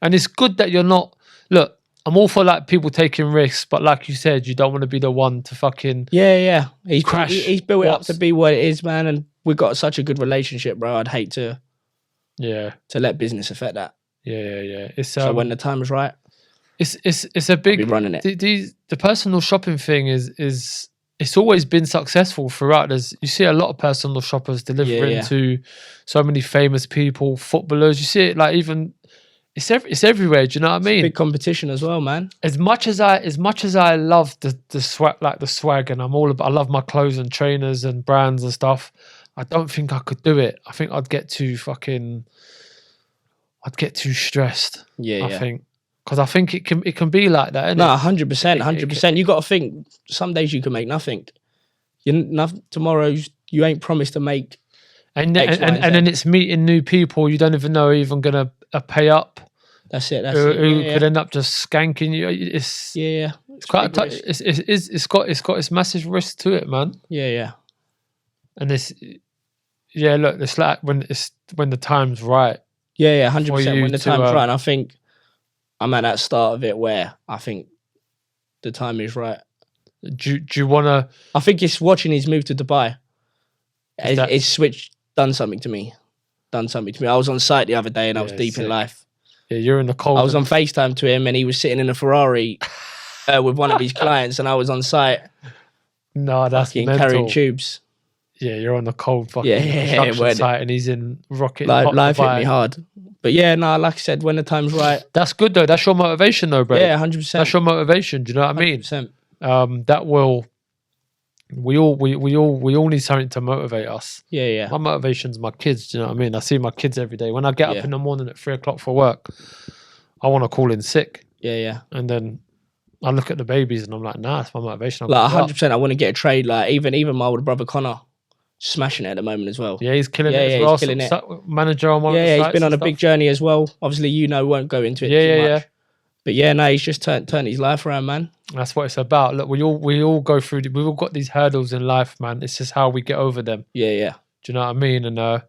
and it's good that you're not. Look, I'm all for like people taking risks, but like you said, you don't want to be the one to fucking
crash. He's built it up to be what it is, man, and we've got such a good relationship, bro. I'd hate to let business affect that.
Yeah. It's
so when the time is right,
it's a big.
I'll be running it.
The personal shopping thing is it's always been successful throughout. You see a lot of personal shoppers delivering to so many famous people, footballers. You see it like even. It's everywhere. Do you know what I mean?
It's big competition as well, man.
As much as I love the swag, and I love my clothes and trainers and brands and stuff. I don't think I could do it. I think I'd get too stressed. I think because I think it can be like that.
No, 100%. You got to think. Some days you can make nothing. Tomorrow you ain't promised to make.
And then it's meeting new people you don't even know are even gonna pay up.
That's it.
Who could end up just skanking you? It's quite a it's got its massive risk to it, man.
Yeah.
And look, it's like when the time's right.
Yeah, 100%. When the time's right, and I think I'm at that start of it where I think the time is right.
Do you want to?
I think it's watching his move to Dubai. It's switched. Done something to me. I was on site the other day and I was deep in life.
Yeah, you're in the cold.
I was on FaceTime to him and he was sitting in a Ferrari with one of his clients and I was on site.
No, that's mental.
Carrying tubes.
Yeah, you're on the cold fucking construction site and he's in rocket. Life
hit me hard. But like I said, when the time's right.
That's good though. That's your motivation though, bro.
Yeah, 100%.
That's your motivation. Do you know what I mean?
100%.
That will. We all need something to motivate us.
Yeah.
My motivation's my kids. Do you know what I mean? I see my kids every day. When I get up in the morning at 3:00 for work, I want to call in sick.
Yeah.
And then I look at the babies and I'm like, nah, it's my motivation.
Like 100%. I want to get a trade. Like even my older brother Connor, smashing it at the moment as well.
Yeah, he's killing it as well. He's killing it. Manager on one.
Yeah, he's been on a big journey as well. Obviously, won't go into it too much. But he's just turned his life around, man.
That's what it's about. Look, we all go through. We've all got these hurdles in life, man. It's just how we get over them.
Yeah.
Do you know what I mean? And now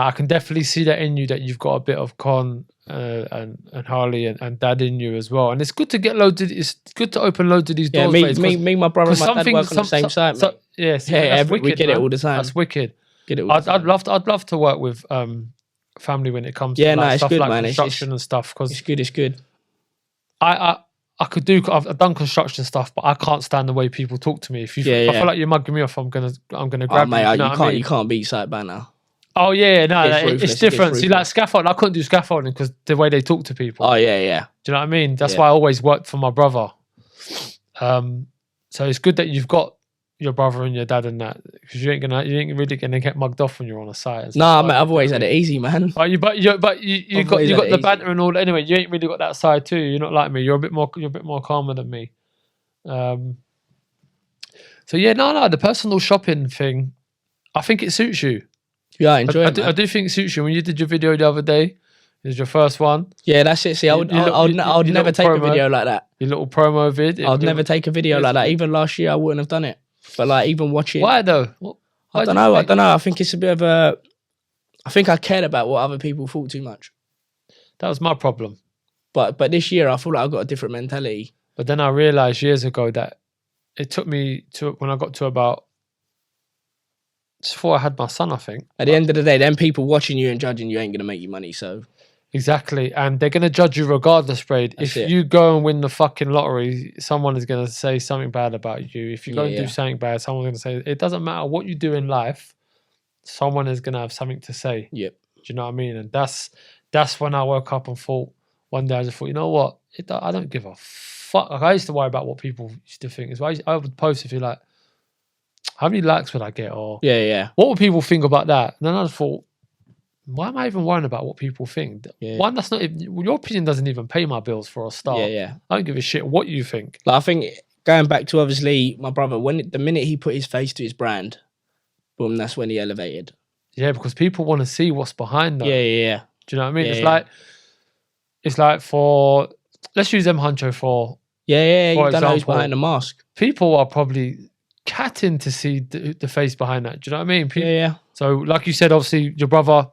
I can definitely see that in you, that you've got a bit of Con and Harley and Dad in you as well. And it's good to get loads of. It's good to open loads of these doors.
Me, my brother, and my dad work on the same site. We get it all the time.
That's wicked.
Get it.
I'd love to work with family when it comes to
it's
stuff
good,
like
man.
construction and stuff. Because
it's good.
I've done construction stuff, but I can't stand the way people talk to me. If I feel like you're mugging me off, I'm gonna grab you.
You can't beat site banner.
Oh yeah, no, it's different. See, like scaffolding, I couldn't do scaffolding because the way they talk to people.
Oh yeah.
Do you know what I mean? That's why I always worked for my brother. So it's good that you've got your brother and your dad and that, because you ain't really gonna get mugged off when you're on a site.
Nah, mate, I've always had it easy, man.
But you got the banter and all that. Anyway, you ain't really got that side too. You're not like me. You're a bit more calmer than me. So the personal shopping thing, I think it suits you.
Yeah, I enjoy it.
I do think it suits you. When you did your video the other day, it was your first one.
Yeah, that's it. See, I would never take a video like that.
Your little promo vid.
I'd never take a video like that. Even last year, I wouldn't have done it. But like even watching,
Why though?
I don't know. I think it's a bit of a. I think I cared about what other people thought too much.
That was my problem.
But this year I feel like I've got a different mentality.
But then I realized years ago that it took me to when I got to about just before I had my son, I think.
At the end of the day, then people watching you and judging you ain't gonna make you money. So
exactly, and they're gonna judge you regardless, Braid. If you go and win the fucking lottery, someone is gonna say something bad about you. If you go and do something bad, someone's gonna say it doesn't matter what you do in life. Someone is gonna have something to say.
Yep.
Do you know what I mean? And that's when I woke up and thought one day I just thought, you know what? I don't give a fuck. Like, I used to worry about what people used to think. I would post if you're like, how many likes would I get? Or what would people think about that? And then I just thought, why am I even worrying about what people think?
Yeah.
One, that's not even, your opinion doesn't even pay my bills for a start. I don't give a shit what you think.
Like, I think going back to obviously my brother, the minute he put his face to his brand, boom, that's when he elevated.
Yeah, because people want to see what's behind that.
Yeah.
Do you know what I mean? It's like for, let's use M Huncho for
you don't know who's behind the mask.
People are probably catting to see the face behind that. Do you know what I mean? So like you said, obviously your brother,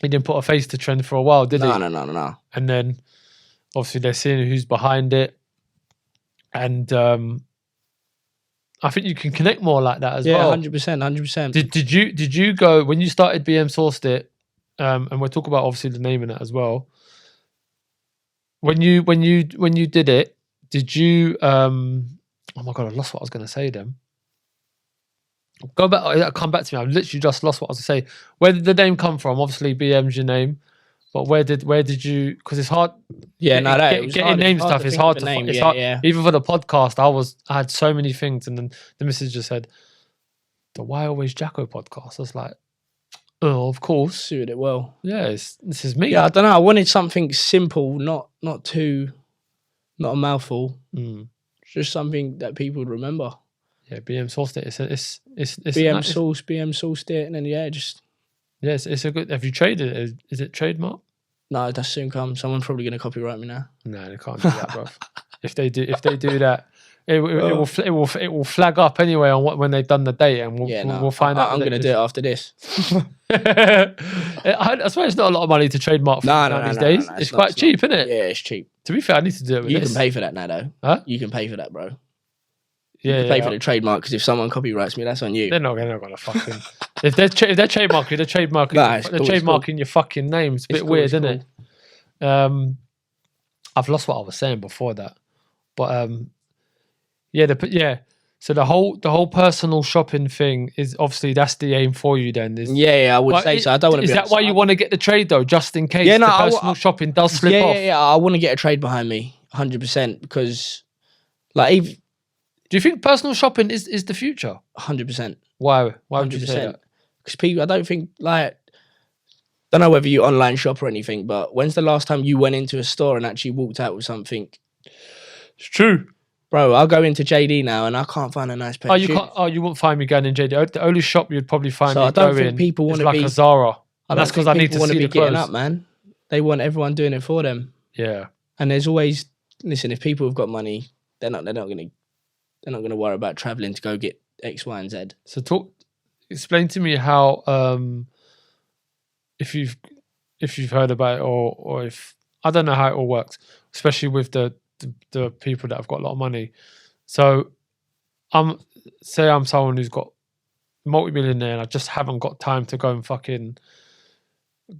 he didn't put a face to trend for a while, did he?
No.
And then obviously they're seeing who's behind it. And I think you can connect more like that as well.
100%.
Did you go when you started BM Sourced It? And we'll talk about obviously the name in it as well. When you did it, did you? Oh my god, I lost what I was going to say. Then go back. Come back to me. I've literally just lost what I was going to say. Where did the name come from? Obviously, BM's your name, but where did you? Because it's hard.
Yeah,
getting name stuff is hard to find. It's hard. Even for the podcast, I had so many things, and then the missus just said, "The Why Always Jacko podcast." I was like, oh, of course,
suited it well.
Yeah, this is me.
Yeah, I don't know. I wanted something simple, not a mouthful. Just something that people would remember.
Yeah, BM Sourced It. It's
BM Sourced It, and then
it's a good. Have you traded it? Is it trademark?
No, that's soon come. Someone's probably going to copyright me now.
No, they can't do that, bro. If they do that, it will flag up anyway on when they've done the date, and we'll find out.
I'm going to do it after this.
I swear it's not a lot of money to trademark these days. It's quite cheap, isn't it?
Yeah, it's cheap.
To be fair, I need to do it with
You can pay for that now, though.
Huh?
You can pay for that, bro.
Yeah,
you can pay for the trademark, because if someone copyrights me, that's on you.
They're not gonna fucking. if they're trademarking, they're trademarking your fucking name. It's a bit weird, isn't it? I've lost what I was saying before that, but So the whole personal shopping thing is obviously that's the aim for you. Then
I would say so. I don't want to.
Is that why you want to get the trade though, just in case the personal shopping does slip off?
Yeah. I want to get a trade behind me, 100%, because like.
Do you think personal shopping is the future?
100%.
Why would you say that?
Because people, I don't think, like, don't know whether you online shop or anything, but when's the last time you went into a store and actually walked out with something?
It's true.
Bro, I'll go into JD now and I can't find a nice pair of shoes.
You won't find me going in JD. The only shop you'd probably find me
I don't think people want to be
like a Zara. And that's because I need to see the
getting up, man. They want everyone doing it for them.
Yeah.
And there's always, listen, if people have got money, they're not going to worry about traveling to go get X, Y, and Z.
So explain to me how, if you've heard about it or if, I don't know how it all works, especially with the people that have got a lot of money. So I'm someone who's got multi-millionaire and I just haven't got time to go and fucking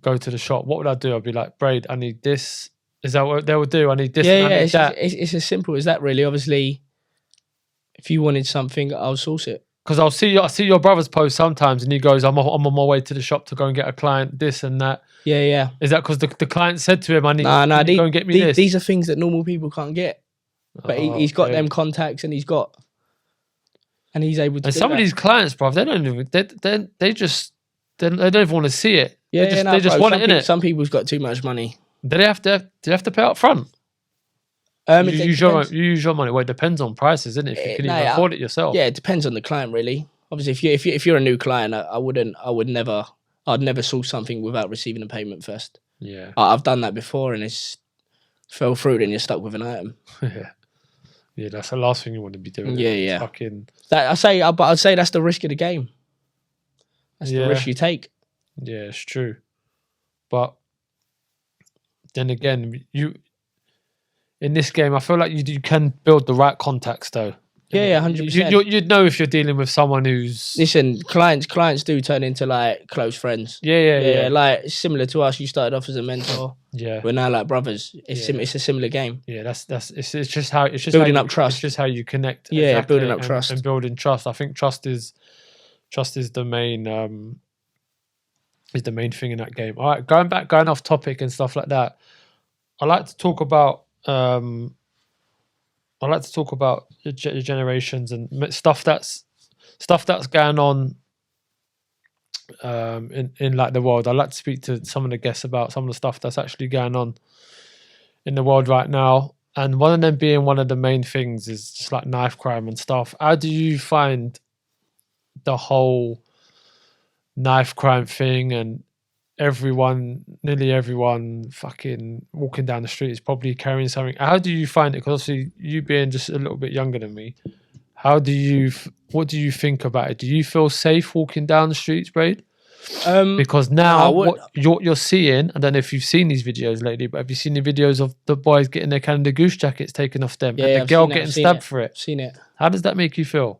go to the shop. What would I do? I'd be like, Braid, I need this. Is that what they would do? I need this.
Yeah, it's as simple as that, really. Obviously, if you wanted something, I'll source it. Because
I see your brother's post sometimes, and he goes, "I'm on my way to the shop to go and get a client this and that."
Yeah.
Is that because the client said to him, "I need to go and get me this"?
These are things that normal people can't get, but he's got them contacts, and he's able to.
And some of these clients, bro, they don't even they don't even want to see it.
Yeah,
they just want it in it.
Some people's got too much money.
Do they have to pay up front? You use your money. Well, it depends on prices, isn't it? If you can even afford it yourself.
Yeah, it depends on the client, really. Obviously, if you're a new client, I'd never source something without receiving a payment first.
Yeah,
I've done that before, and it's fell through, and you're stuck with an item.
Yeah. Yeah, that's the last thing you want to be doing.
Yeah, yeah.
Fucking.
But I'd say that's the risk of the game. That's the risk you take.
Yeah, it's true. But then again, in this game, I feel like you can build the right contacts though.
Yeah, 100%.
You'd know if you're dealing with someone who's...
Listen, clients do turn into like close friends.
Yeah.
Like similar to us, you started off as a mentor.
Yeah.
We're now like brothers. It's a similar game.
Yeah, it's just how
building up trust.
It's just how you connect.
Yeah, exactly, building up trust
and building trust. I think trust is the main thing in that game. All right, going off topic and stuff like that. I like to talk about the generations and stuff that's going on in like the world. I like to speak to some of the guests about some of the stuff that's actually going on in the world right now. And one of them being one of the main things is just like knife crime and stuff. How do you find the whole knife crime thing and nearly everyone fucking walking down the street is probably carrying something? How do you find it? Because obviously you being just a little bit younger than me, what do you think about it? Do you feel safe walking down the streets, Braid? Because now what you're seeing, I don't know if you've seen these videos lately, but have you seen the videos of the boys getting their Canada Goose jackets taken off them and the girl getting stabbed for it?
Seen it.
How does that make you feel,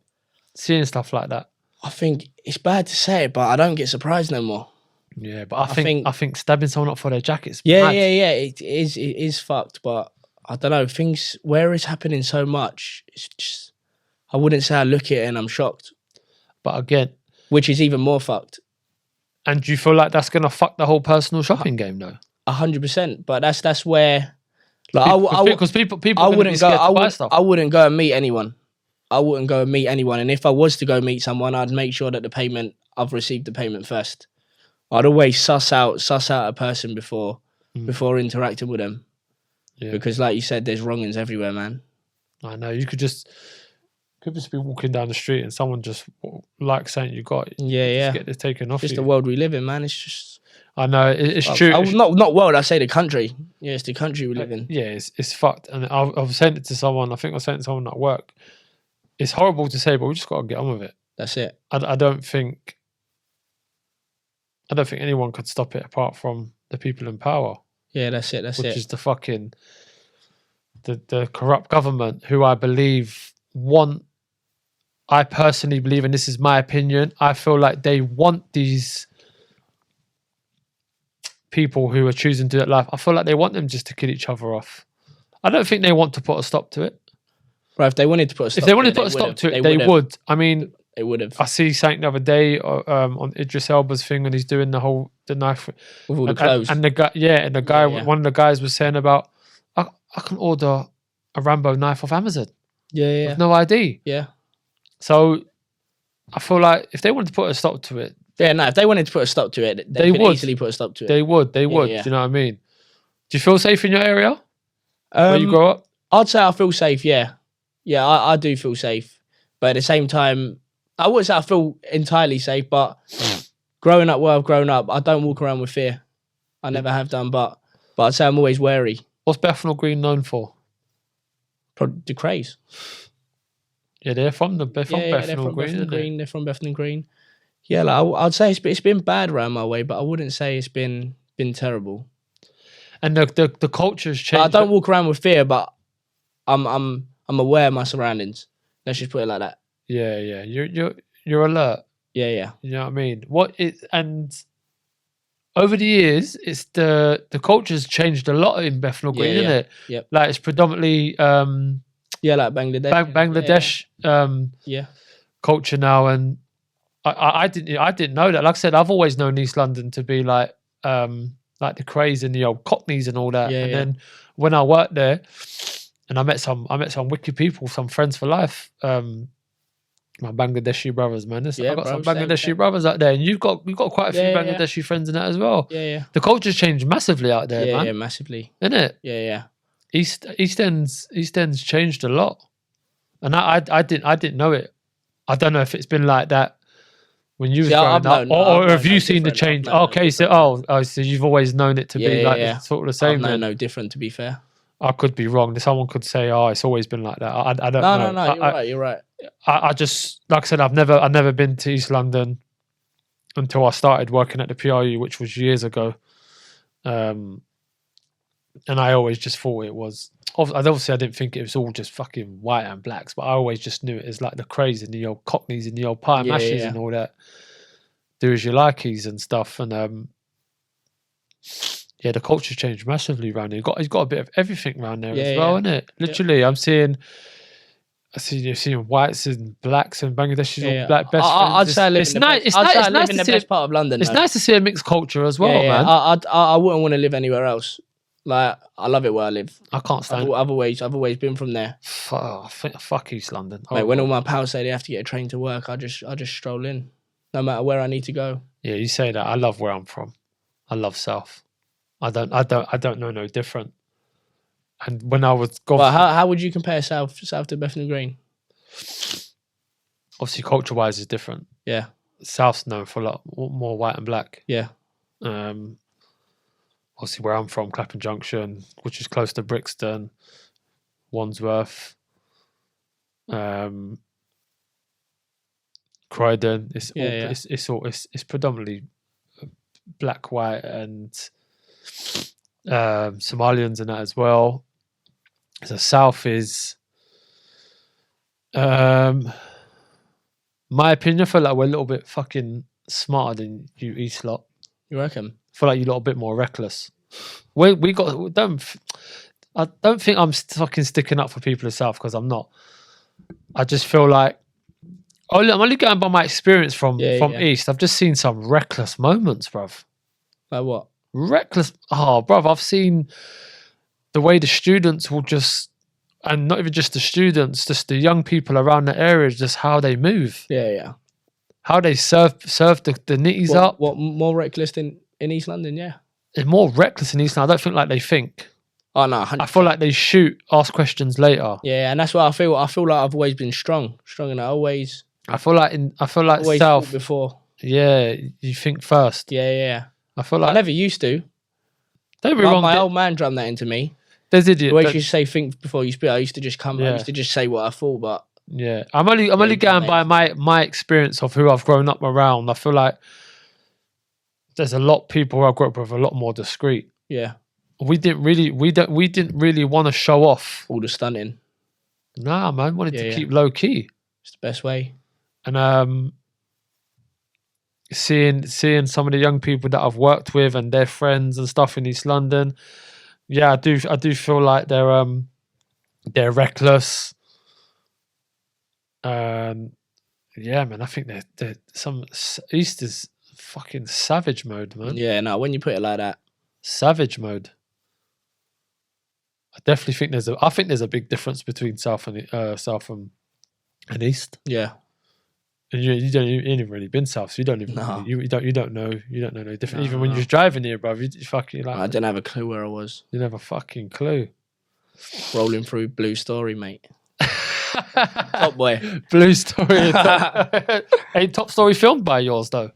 seeing stuff like that?
I think it's bad to say it, but I don't get surprised no more.
Yeah, but I think stabbing someone up for their jackets.
Yeah. It is fucked, but I don't know, things where it's happening so much. It's just, I wouldn't say I look at it and I'm shocked.
But again,
which is even more fucked.
And do you feel like that's gonna fuck the whole personal shopping game though?
100%. But that's where, like,
because people
I wouldn't go.
I
wouldn't go and meet anyone. And if I was to go meet someone, I'd make sure that I've received the payment first. I'd always suss out a person before interacting with them. Yeah. Because like you said, there's wrongings everywhere, man.
I know. You could just be walking down the street and someone just like saying you got get this taken off.
Just the world we live in, man. It's just.
I know it's true.
Not world. I say the country. Yeah, it's the country we live in.
Yeah, it's fucked. And I've sent it to someone. I think I sent it to someone at work. It's horrible to say, but we just got to get on with it.
That's it.
I don't think anyone could stop it apart from the people in power.
Yeah, that's it.
Which is the fucking the corrupt government who I believe I personally believe, and this is my opinion, I feel like they want these people who are choosing to do that life. I feel like they want them just to kill each other off. I don't think they want to put a stop to it.
Right, if they wanted to put a stop
to it, they would. I mean,
they would have.
I see something the other day on Idris Elba's thing when he's doing the knife
with all the clothes.
And the guy, one of the guys was saying about, I can order a Rambo knife off Amazon.
Yeah.
With no ID.
Yeah.
So I feel like if they wanted to put a stop to it.
Yeah, no, if they wanted to put a stop to it, they could easily put a stop to it.
They would. Yeah. Do you know what I mean? Do you feel safe in your area? Where you grow up?
I'd say I feel safe, yeah. Yeah, I do feel safe. But at the same time, I wouldn't say I feel entirely safe, but growing up where I've grown up, I don't walk around with fear. I never have done, but I'd say I'm always wary.
What's Bethnal Green known for?
The craze.
Yeah, they're from Bethnal
Green. They're from Bethnal Green. Yeah, like I'd say it's been bad around my way, but I wouldn't say it's been terrible. And
the culture's changed.
I don't walk around with fear, but I'm aware of my surroundings. Let's just put it like that.
Yeah. You're alert.
Yeah.
You know what I mean? And over the years, it's the culture's changed a lot in Bethnal Green, isn't it?
Yep.
Like it's predominantly
like Bangladesh.
Bangladesh culture now, and I didn't know that. Like I said, I've always known East London to be like the craze and the old Cockneys and all that. Then when I worked there, and I met some wicked people, some friends for life. My Bangladeshi brothers, man. I've got some Bangladeshi brothers out there, and you've got quite a few Bangladeshi friends in that as well.
Yeah.
The culture's changed massively out there, man.
Yeah, massively.
Isn't it?
Yeah.
East End's changed a lot, and I didn't know it. I don't know if it's been like that when you was growing up, or have you seen the change? So you've always known it to be sort of the same.
No different, to be fair.
I could be wrong. Someone could say, "Oh, it's always been like that." I don't know.
No. You're right.
I just, like I said, I've never been to East London until I started working at the PRU, which was years ago. And I always just thought it was. Obviously, I didn't think it was all just fucking white and blacks, but I always just knew it as like the craze and the old cockneys and the old pie mashes and all that. Do as you likeys and stuff, and the culture's changed massively around here. He's got a bit of everything around there as well, isn't it? Literally, I'm seeing whites and blacks and Bangladeshis, all black best friends.
I'd say I live in the best part of London.
It's nice to see a mixed culture as well, man.
I wouldn't want to live anywhere else. Like, I love it where I live.
I can't stand it.
I've always been from there.
Fuck East London.
Mate, when all my pals say they have to get a train to work, I just stroll in, no matter where I need to go.
Yeah, you say that. I love where I'm from. I love South. I don't know no different. And when I was gone,
well, how would you compare South to Bethnal Green?
Obviously, culture-wise, is different.
Yeah,
South's known for a lot more white and black.
Yeah.
Obviously, where I'm from, Clapham Junction, which is close to Brixton, Wandsworth, Croydon. It's predominantly black, white, and Somalians and that as well. So South is, my opinion, I feel like we're a little bit fucking smarter than you East lot.
You reckon?
I feel like you're a little bit more reckless. I don't think I'm fucking sticking up for people of South, because I'm not. I just feel like, I'm only going by my experience from East. I've just seen some reckless moments, bruv.
Like what?
Reckless. Oh, bruv, I've seen the way the students will just, and not even just the students, just the young people around the area, just how they move.
Yeah.
How they serve the nitties up.
What, more reckless in East London? Yeah.
It's more reckless in East London. I don't think like they think.
Oh no, 100%.
I feel like they shoot, ask questions later.
Yeah, and that's what I feel. I feel like I've always been strong, and I feel like
always South
before.
Yeah, you think first.
Yeah.
I feel like
I never used to.
Don't be wrong.
My old man drummed that into me.
There's idiot.
The way you say think before you speak. I used to just I used to just say what I thought, but
yeah, I'm only going by my experience of who I've grown up around. I feel like there's a lot of people who I grew up with a lot more discreet.
Yeah.
We didn't really want to show off
all the stunting.
Nah, man, wanted to keep low key.
It's the best way.
And seeing some of the young people that I've worked with and their friends and stuff in East London, I do feel like they're reckless. Yeah, man, I think they're some East is fucking savage mode, man.
Yeah, no, when you put it like that,
savage mode. I definitely think there's a big difference between South and East.
Yeah.
And you ain't really been South, so you don't even you don't know no different. Even when you're driving here, bro, you fucking like.
I didn't have a clue where I was.
You didn't have a fucking clue.
Rolling through Blue Story, mate. Top Boy.
Blue Story. Ain't Top Story filmed by yours though?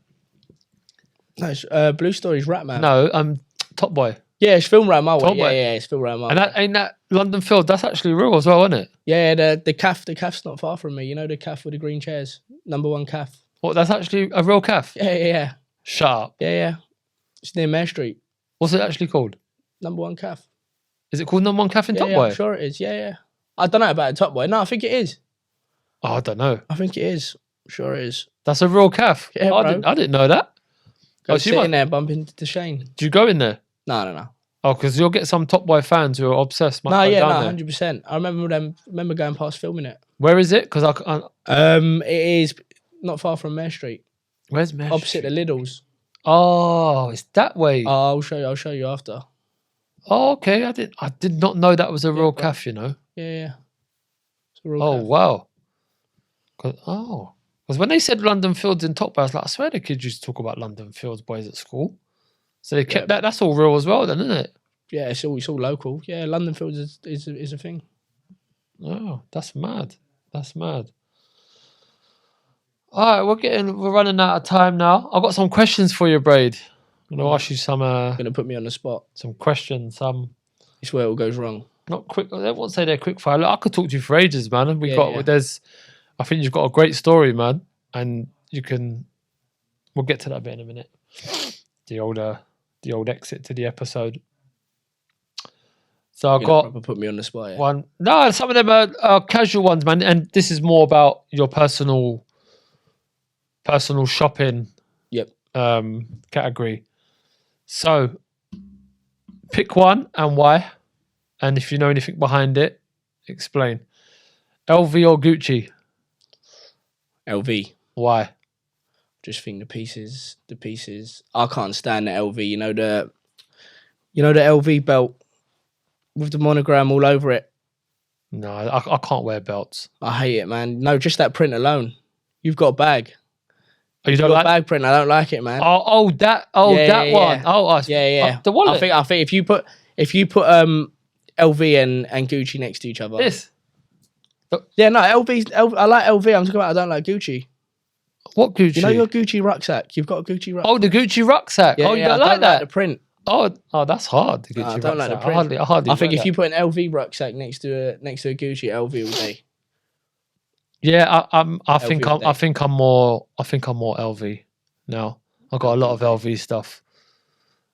No, Blue Story's Rat Man.
No, Top Boy.
Yeah, it's filmed around my way. Yeah, it's filmed around my way.
And ain't that London Field? That's actually real as well, isn't it?
Yeah, the caf's not far from me. You know the caf with the green chairs? Number 1 caf.
What, that's actually a real caf?
Yeah.
Shut up.
Yeah. It's near Mare Street.
What's it actually called?
Number 1 caf.
Is it called Number 1 caf in Top Boy?
I'm sure it is. Yeah. I don't know about Top Boy. No, I think it is.
Oh, I don't know.
I think it is. I'm sure it is.
That's a real caf?
Yeah, bro.
I didn't know that.
Go sit in there, bump into Shane.
Do you go in there?
No.
Oh, because you'll get some Top Boy fans who are obsessed.
100%. I remember going past filming it.
Where is it? Because
it is not far from Mare Street.
Where's Mare
Opposite
Street?
the Lidl's.
Oh, it's that way.
I'll show you after.
Oh, okay. I did not know that was a real caf. You know.
Yeah. It's a real
caf.
Caf.
Wow. Because when they said London Fields in Top Boy, I was like, I swear the kids used to talk about London Fields boys at school. So they kept that. That's all real as well, then, isn't it?
Yeah, it's all local. Yeah, London Fields is a thing.
Oh, that's mad. That's mad. All right, we're running out of time now. I've got some questions for you, Braid. I'm gonna ask you some.
Gonna put me on the spot.
Some questions.
It's where it all goes wrong.
not quick. I won't say they're quick fire. Look, I could talk to you for ages, man. And I think you've got a great story, man. And we'll get to that bit in a minute. The old exit to the episode. So I got
put me on the spot. Yeah.
one. No, some of them are casual ones, man. And this is more about your personal shopping.
Yep.
Category. So pick one and why. And if you know anything behind it, explain. LV or Gucci?
LV.
Why?
Just think the pieces. I can't stand the LV. You know the LV belt with the monogram all over it.
No, I can't wear belts.
I hate it, man. No, just that print alone. You've got a bag.
Oh, you don't like
bag print? I don't like it, man.
That one.
Yeah.
Oh,
yeah.
The wallet.
I think if you put LV and Gucci next to each other.
This.
Yeah, no, I like LV. I'm talking about I don't like Gucci.
What Gucci?
You know your Gucci rucksack? You've got a Gucci rucksack.
Oh, the Gucci rucksack.
Yeah,
you
don't
like that?
the print.
Oh, that's hard. The Gucci
I
rucksack.
don't like the print.
I hardly
I think
wear
if
that.
you put an LV rucksack next to a Gucci, LV all day.
Yeah, I think I'm more LV now. I've got a lot of LV stuff.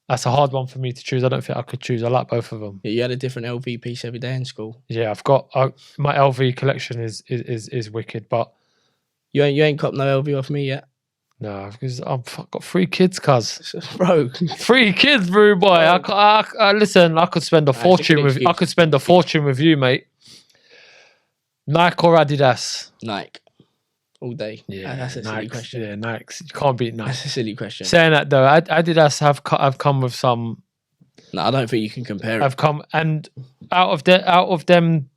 That's a hard one for me to choose. I don't think I could choose. I like both of them.
Yeah, you had a different LV piece every day in school.
Yeah, I've got my LV collection is wicked, but
you ain't copped no LV off me yet.
no, because I've got 3 kids, cuz.
Bro,
3 kids, bro, boy. I listen. I could spend a fortune with. I could spend a fortune with you, mate. Nike or Adidas?
Nike, all day.
Yeah,
that's a silly question.
Yeah, Nike. You can't beat Nike.
That's a silly question.
Saying that though, Adidas have come with some.
No, I don't think you can compare it.
Have come and out of them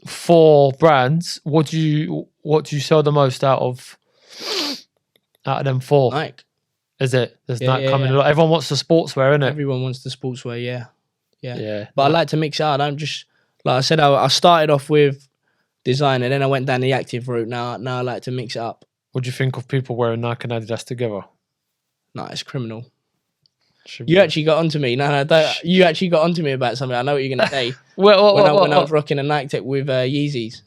4 brands, what do you sell the most out of them 4?
Nike.
Is it? There's Nike coming a lot. Everyone wants the sportswear, innit?
Everyone wants the sportswear, yeah.
Yeah.
But I like to mix it out. I don't just, like I said, I started off with design and then I went down the active route. Now I like to mix it up.
What do you think of people wearing Nike and Adidas together?
No, it's criminal. You actually got onto me. No, don't. You actually got onto me about something. I know what you're going to say. When I was rocking a Nike Tech with Yeezys.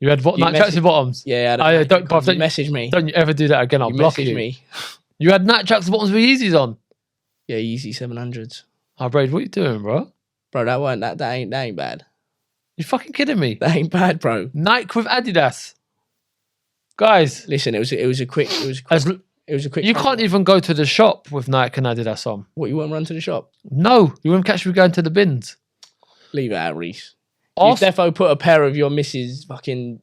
You had Nike tracksuit bottoms?
Yeah,
don't
message me.
Don't you ever do that again. I'll block you.
Me.
You had Nike tracksuit bottoms with Yeezys on?
Yeah, Yeezy 700s.
Oh, Brady, what are you doing, bro?
Bro, that ain't bad.
You fucking kidding me?
That ain't bad, bro.
Nike with Adidas. Guys.
Listen, it was a quick
You can't even go to the shop with Nike and Adidas on.
What, you won't run to the shop?
No, you won't catch me going to the bins.
Leave it out, Reese. You defo put a pair of your Mrs. fucking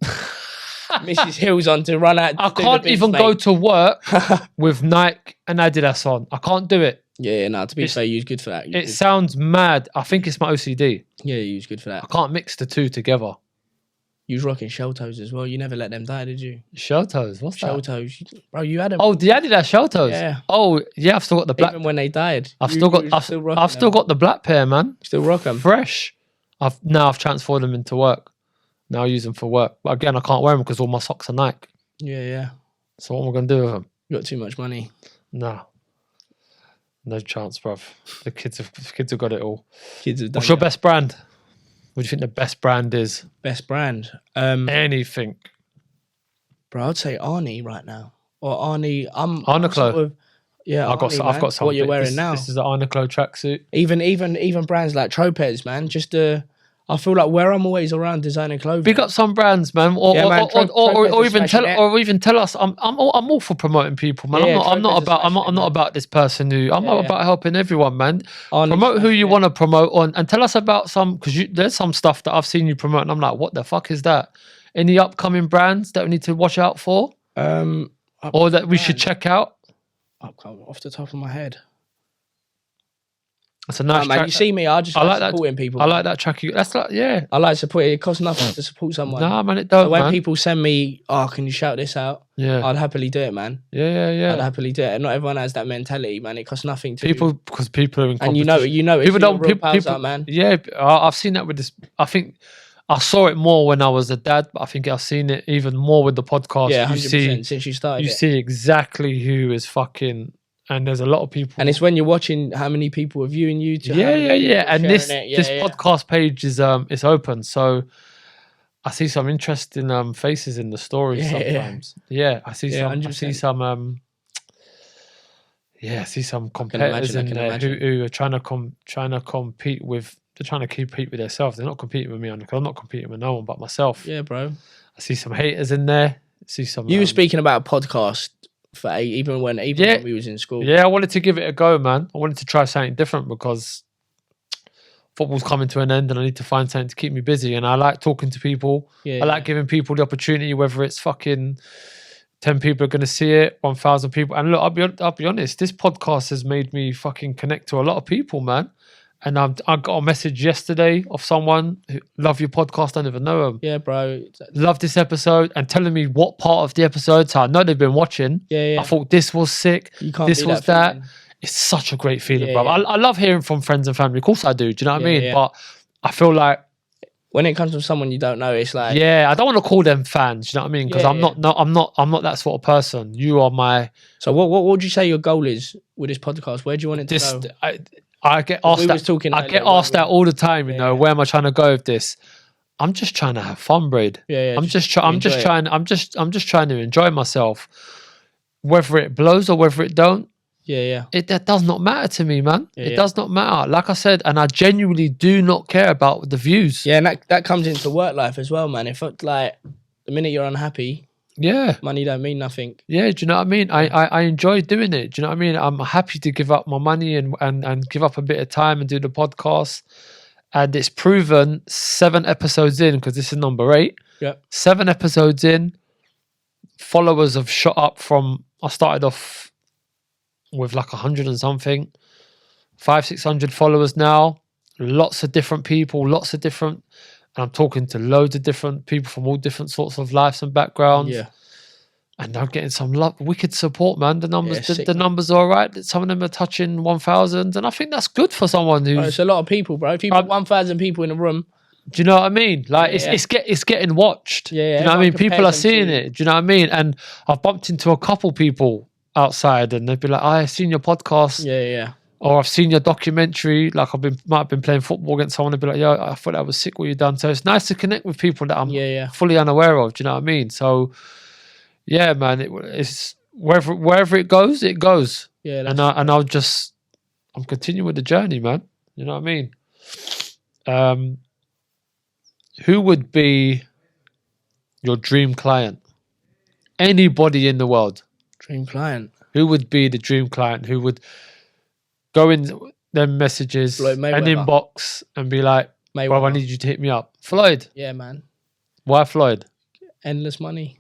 Mrs. Hills on to run out.
I can't even go to work with Nike and Adidas on. I can't do it.
Yeah, no, to be fair, you was good for that.
It sounds mad. I think it's my OCD.
Yeah, you was good for that.
I can't mix the two together.
You was rocking shell toes as well. You never let them die, did you?
Shell toes? What's
shell
that?
Toes. Bro, you had them.
Oh, the Adidas shell toes?
Yeah.
Oh, yeah, I've still got the black.
Even when they died.
I've still got the black pair, man.
Still rock them.
Fresh. I've transferred them into work. Now I use them for work. But again, I can't wear them because all my socks are Nike.
Yeah.
So what am I going to do with them?
You got too much money.
No. No chance, bruv. The kids have got it all.
Kids have done
What's your best brand? What do you think the best brand is?
Best brand?
Anything.
Bro, I'd say Arnie right now. Or Arnie.
Arniclo.
Sort of, yeah,
I've got something.
What you're wearing now.
This is an Arniclo tracksuit.
Even brands like Tropez, man. Just I feel like where I'm always around designing clothing.
Big up some brands, man, or even tell us. I'm all for promoting people, man.
Yeah,
I'm not about this person who. I'm about helping everyone, man.
Honestly,
promote who you want to promote on, and tell us about some because there's some stuff that I've seen you promote, and I'm like, what the fuck is that? Any upcoming brands that we need to watch out for, or that we should check out?
Off the top of my head.
That's a nice
man, you see me, I like supporting people.
I like that track. That's like, yeah.
I like supporting. It costs nothing to support someone.
Nah, man, it don't.
So when people send me, can you shout this out?
Yeah,
I'd happily do it, man.
Yeah.
I'd happily do it. And not everyone has that mentality, man. It costs nothing to
because people are in competition.
And you know,
people don't.
People, man.
Yeah, I've seen that with this. I think I saw it more when I was a dad, but I think I've seen it even more with the podcast.
Yeah, 100%. Since you started,
you see exactly who is fucking And there's a lot of people.
And it's when you're watching how many people are viewing you.
Yeah. And this podcast page is it's open, so I see some interesting faces in the stories sometimes. Yeah, I see some. 100%. I see some competitors in there who are trying to compete with. They're trying to compete with themselves. They're not competing with me because I'm not competing with no one but myself.
Yeah, bro.
I see some haters in there. I see some.
You were speaking about a podcast for even when we was in school.
Yeah, I wanted to give it a go, man. I wanted to try something different because football's coming to an end and I need to find something to keep me busy. And I like talking to people. I like giving people the opportunity, whether it's fucking 10 people are going to see it, 1,000 people. And look, I'll be honest, this podcast has made me fucking connect to a lot of people, man. And I got a message yesterday of someone who love your podcast. I never know them.
Yeah, bro.
Love this episode and telling me what part of the episode. So I know they've been watching.
Yeah.
I thought this was sick. This was that.
Feeling.
It's such a great feeling, bro. I love hearing from friends and family. Of course I do. Do you know what I mean? Yeah. But I feel like
when it comes from someone you don't know, it's like
I don't want to call them fans. Do you know what I mean? Because I'm not that sort of person. You are my.
So what would you say your goal is with this podcast? Where do you want it to go?
I get asked that all the time. You know, where am I trying to go with this? I'm just trying to have fun, Brad. I'm just trying to enjoy myself. Whether it blows or whether it don't. That does not matter to me, man. It does not matter. Like I said, and I genuinely do not care about the views.
Yeah, and that comes into work life as well, man. If like the minute you're unhappy, money don't mean nothing.
Yeah, do you know what I mean? I enjoy doing it. Do you know what I mean? I'm happy to give up my money and give up a bit of time and do the podcast. And it's proven 7 episodes in, because this is number 8. 7 episodes in, followers have shot up from, I started off with like 100 and something, 500-600 followers now. Lots of different people, and I'm talking to loads of different people from all different sorts of lives and backgrounds. And I'm getting some wicked support, man. The numbers, the numbers are all right. Some of them are touching 1,000, and I think that's good for someone who's.
It's a lot of people, bro. 1,000 people in a room.
Do you know what I mean? Like it's getting watched. Do you know what I mean? People are seeing it. Do you know what I mean? And I've bumped into a couple people outside, and they'd be like, "I've seen your podcast." Or I've seen your documentary. Like might have been playing football against someone and be like, "Yo, I thought that was sick what you done." So it's nice to connect with people that I'm fully unaware of. Do you know what I mean? So yeah, man, it's wherever it goes, it goes. Yeah, I'm continuing with the journey, man. You know what I mean? Who would be your dream client? Anybody in the world.
Dream client.
Who would be the dream client? Who would go in them messages and inbox and be like, "Bro, I need you to hit me up." Floyd.
Yeah, man.
Why Floyd?
Endless money.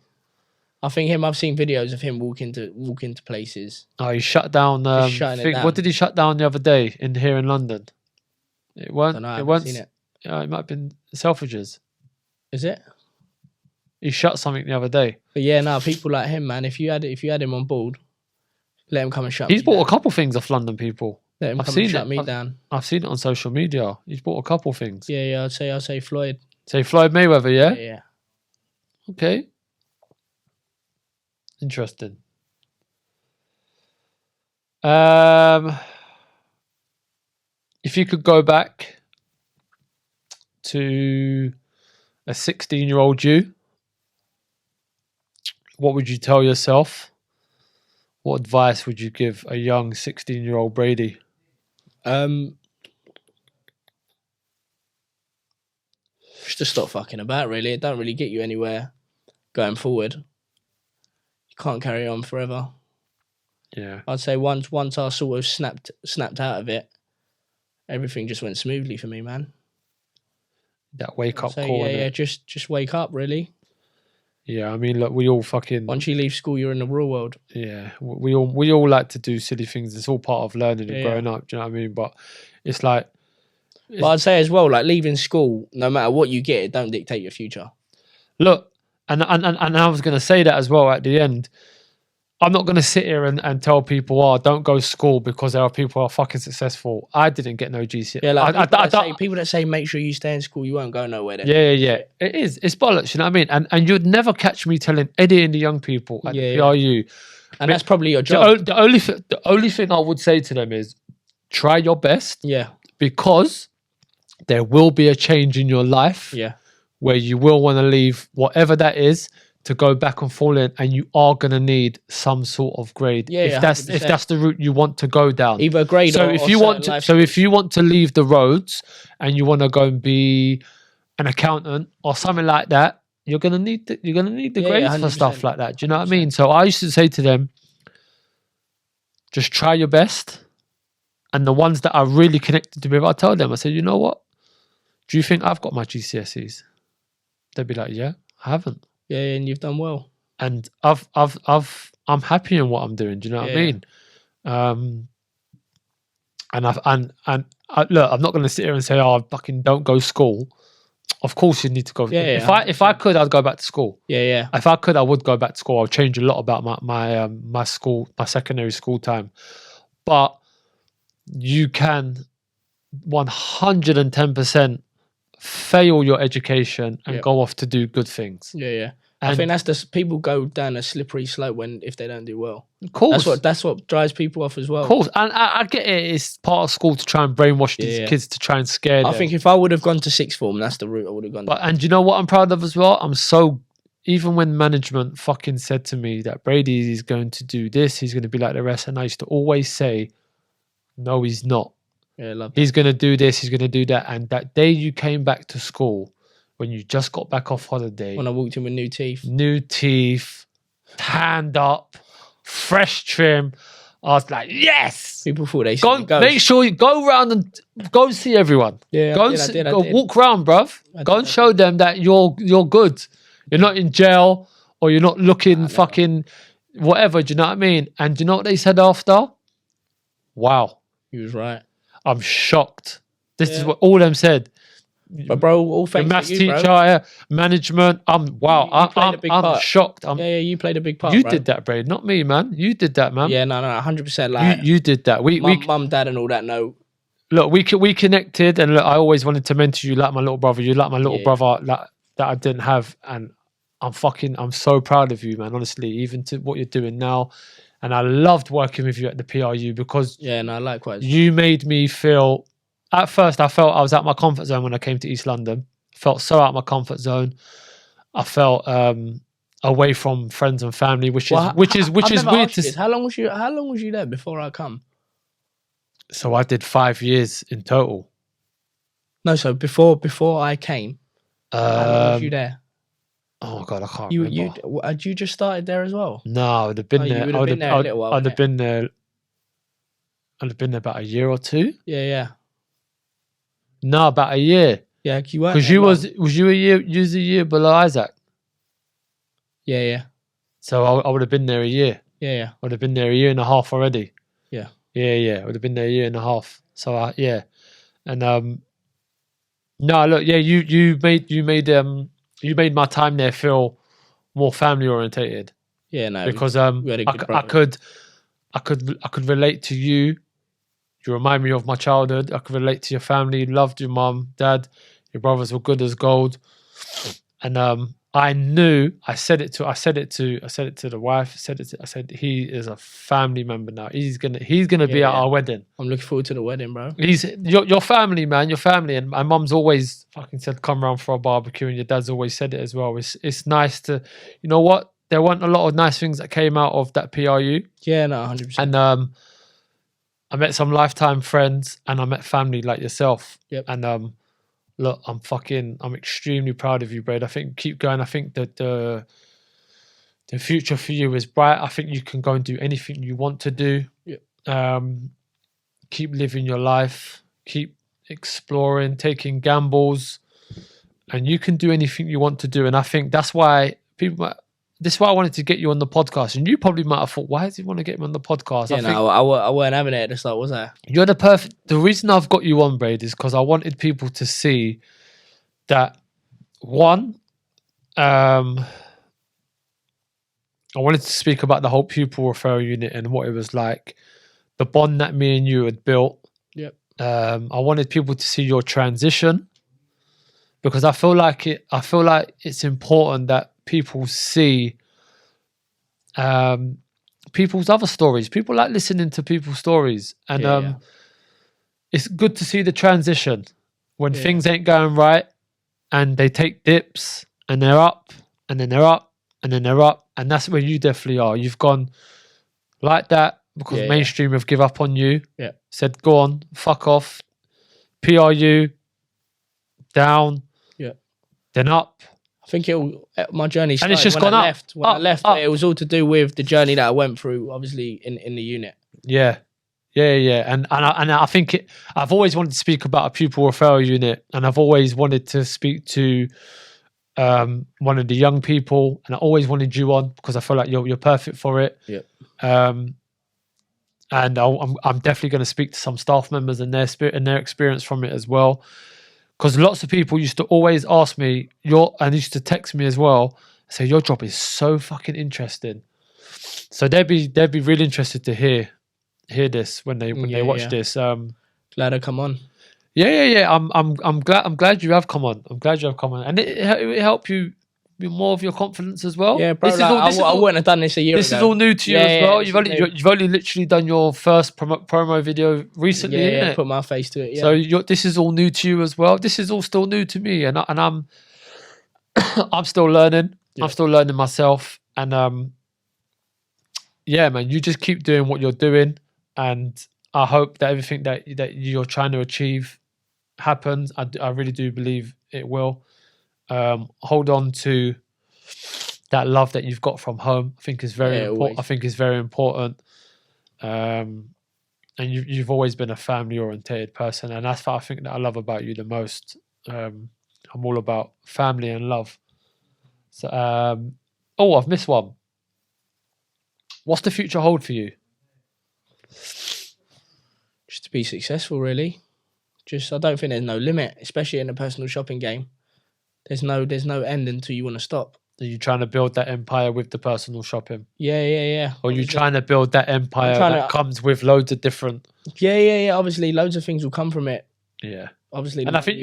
I think I've seen videos of him walk into places.
Oh, he shut down. What did he shut down the other day here in London? It weren't.
I haven't seen it.
It might have been Selfridges.
Is it?
He shut something the other day.
But yeah, no, people like him, man. If you had him on board, let him come and shut.
He's bought a couple things off London people.
Let him come and shut me down.
I've seen it on social media. He's bought a couple things.
Yeah. I'd say Floyd.
Say Floyd Mayweather, yeah?
Yeah.
Okay. Interesting. If you could go back to a 16-year-old you, what would you tell yourself? What advice would you give a young 16-year-old Brady?
Just to stop fucking about, really. It don't really get you anywhere going forward. You can't carry on forever.
Yeah.
I'd say once I sort of snapped out of it, everything just went smoothly for me, man.
That wake up call.
Yeah, just wake up, really.
Yeah, I mean, look, we all fucking.
Once you leave school, you're in the real world.
Yeah, we all like to do silly things. It's all part of learning and growing up. Do you know what I mean? But it's like.
But I'd say as well, like leaving school, no matter what you get, it don't dictate your future.
Look, and I was going to say that as well at the end. I'm not going to sit here and tell people, oh, don't go to school because there are people who are fucking successful. I didn't get no GCSE.
Yeah, like people that say make sure you stay in school, you won't go nowhere then.
Yeah. It is. It's bollocks, you know what I mean? And you'd never catch me telling any of the young people at the PRU.
And that's probably your job.
The only thing I would say to them is try your best.
Yeah.
Because there will be a change in your life.
Yeah.
Where you will want to leave whatever that is to go back and fall in, and you are going to need some sort of grade. If that's the route you want to go down,
either a grade.
So if you want to leave the roads and you want to go and be an accountant or something like that, you're going to need the grades for stuff like that. Do you know what I mean? So I used to say to them, just try your best, and the ones that are really connected to me, I told them, I said, you know what? Do you think I've got my GCSEs? They'd be like, yeah, I haven't.
Yeah, and you've done well.
And I'm happy in what I'm doing. Do you know what I mean? Look, I'm not going to sit here and say, oh, fucking don't go to school. Of course, you need to go. If I could, I'd go back to school.
Yeah.
If I could, I would go back to school. I'll change a lot about my school, my secondary school time. But you can 110% fail your education and go off to do good things.
Yeah. And I think that's people go down a slippery slope if they don't do well.
Of course.
That's what drives people off as well.
Of course. And I get it. It's part of school to try and brainwash these kids, to try and scare them.
I think if I would have gone to sixth form, that's the route I would have gone to.
And you know what I'm proud of as well? Even when management fucking said to me that Brady is going to do this, he's going to be like the rest, and I used to always say, no, he's not.
Yeah,
he's going to do this, he's going to do that. And that day you came back to school, when you just got back off holiday.
When I walked in with new teeth,
tanned up, fresh trim. I was like, yes!
People thought they should
go. Make sure you go around and go and see everyone.
Yeah,
I did. Walk around, bruv. Go and show them that you're good. You're not in jail or you're not looking fucking whatever. Do you know what I mean? And do you know what they said after? Wow.
He was right.
I'm shocked. This is what all them said.
But bro, all thanks
the maths
to you,
teacher, management. I'm shocked.
You played a big part.
You did that, Brady, not me, man. You did that, man.
Yeah, no, 100%. Like
you did that.
Mum, dad, and all that. No,
look, we connected, and look, I always wanted to mentor you like my little brother. You like my little brother that I didn't have, and I'm so proud of you, man. Honestly, even to what you're doing now. And I loved working with you at the PRU because
likewise.
You made me feel. At first, I felt I was out of my comfort zone when I came to East London. Felt so out of my comfort zone. I felt away from friends and family, which is weird to see.
How long was you there before I come?
So I did 5 years in total.
No, so before I came, how long was you there?
Oh God, I can't remember.
Had you just started there as well?
No, I would have been there.
You would have been there a little while.
I'd have been there about a year or two.
Yeah.
No, about a year.
Yeah, you weren't.
Because you a year below Isaac.
Yeah.
So I would have been there a year.
Yeah.
I would have been there a year and a half already.
Yeah.
I would have been there a year and a half. So and no, look, you made my time there feel more family orientated.
Yeah, no,
because I could relate to you. You remind me of my childhood. I could relate to your family. Loved your mum, dad. Your brothers were good as gold. And I knew. I said it to the wife. I said he is a family member now. He's gonna be at our wedding.
I'm looking forward to the wedding, bro.
He's your family, man. Your family. And my mum's always fucking said, "Come round for a barbecue." And your dad's always said it as well. It's nice to, you know what? There weren't a lot of nice things that came out of that PRU.
Yeah, no, 100%.
And I met some lifetime friends, and I met family like yourself.
Yep.
And look, I'm extremely proud of you, Brad. I think keep going. I think that the future for you is bright. I think you can go and do anything you want to do.
Yep.
Keep living your life. Keep exploring, taking gambles, and you can do anything you want to do. And I think that's why this is why I wanted to get you on the podcast. And you probably might have thought, why does he want to get me on the podcast?
Yeah, I weren't having it at the start, was I?
You're the reason I've got you on, Brady, is because I wanted people to see that, one, I wanted to speak about the whole pupil referral unit and what it was like, the bond that me and you had built.
Yep.
I wanted people to see your transition, because I feel like it's important that people see people's other stories. People like listening to people's stories, and it's good to see the transition when things ain't going right, and they take dips and they're up, and then they're up, and then they're up, and that's where you definitely are. You've gone like that because mainstream have give up on you.
Yeah,
said go on, fuck off, PRU down.
Yeah,
then up.
I think my journey started
and it's just
when
gone
I
up,
left. When I left,
up.
It was all to do with the journey that I went through, obviously in the unit.
Yeah. And I think I've always wanted to speak about a pupil referral unit, and I've always wanted to speak to one of the young people, and I always wanted you on because I feel like you're perfect for it.
Yeah.
And I'm definitely going to speak to some staff members and their spirit and their experience from it as well, because lots of people used to always ask me and used to text me as well, say your job is so fucking interesting. So they'd be really interested to hear this when they watch this.
Glad I come on.
Yeah. I'm glad you have come on. And it helped you with more of your confidence as well.
Yeah, bro. I wouldn't have done this a year ago.
This is all new to you as well. You've only literally done your first promo video recently, isn't it?
Put my face to it. Yeah.
So this is all new to you as well. This is all still new to me, and I'm I'm still learning. Yeah. I'm still learning myself, and yeah, man, you just keep doing what you're doing, and I hope that everything that you're trying to achieve happens. I really do believe it will. Hold on to that love that you've got from home. I think is very important. I think is very important. And you've always been a family orientated person, and that's what I think that I love about you the most. I'm all about family and love. So, I've missed one. What's the future hold for you?
Just to be successful, really. I don't think there's no limit, especially in the personal shopping game. There's no end until you want to stop.
Are you trying to build that empire with the personal shopping?
Yeah.
Or are you trying to build that empire that comes with loads of different...
Yeah. Obviously, loads of things will come from it.
Yeah.
Obviously,
and I think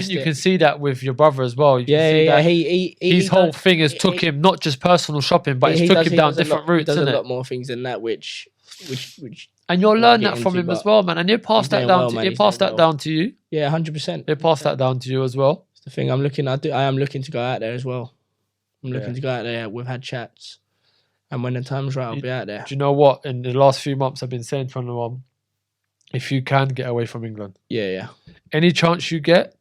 you can see that with your brother as well. His whole thing has took him not just personal shopping, but it's took him down different routes.
He does a lot more things than that, which
and you'll learn that from him as well, man. And he'll pass that down. He'll pass that down to you.
Yeah, 100%.
He'll pass that down to you as well.
It's the thing I am looking to go out there as well. I'm looking to go out there. We've had chats, and when the time's right, I'll be out there.
Do you know what? In the last few months, I've been saying to everyone, if you can get away from England, any chance you get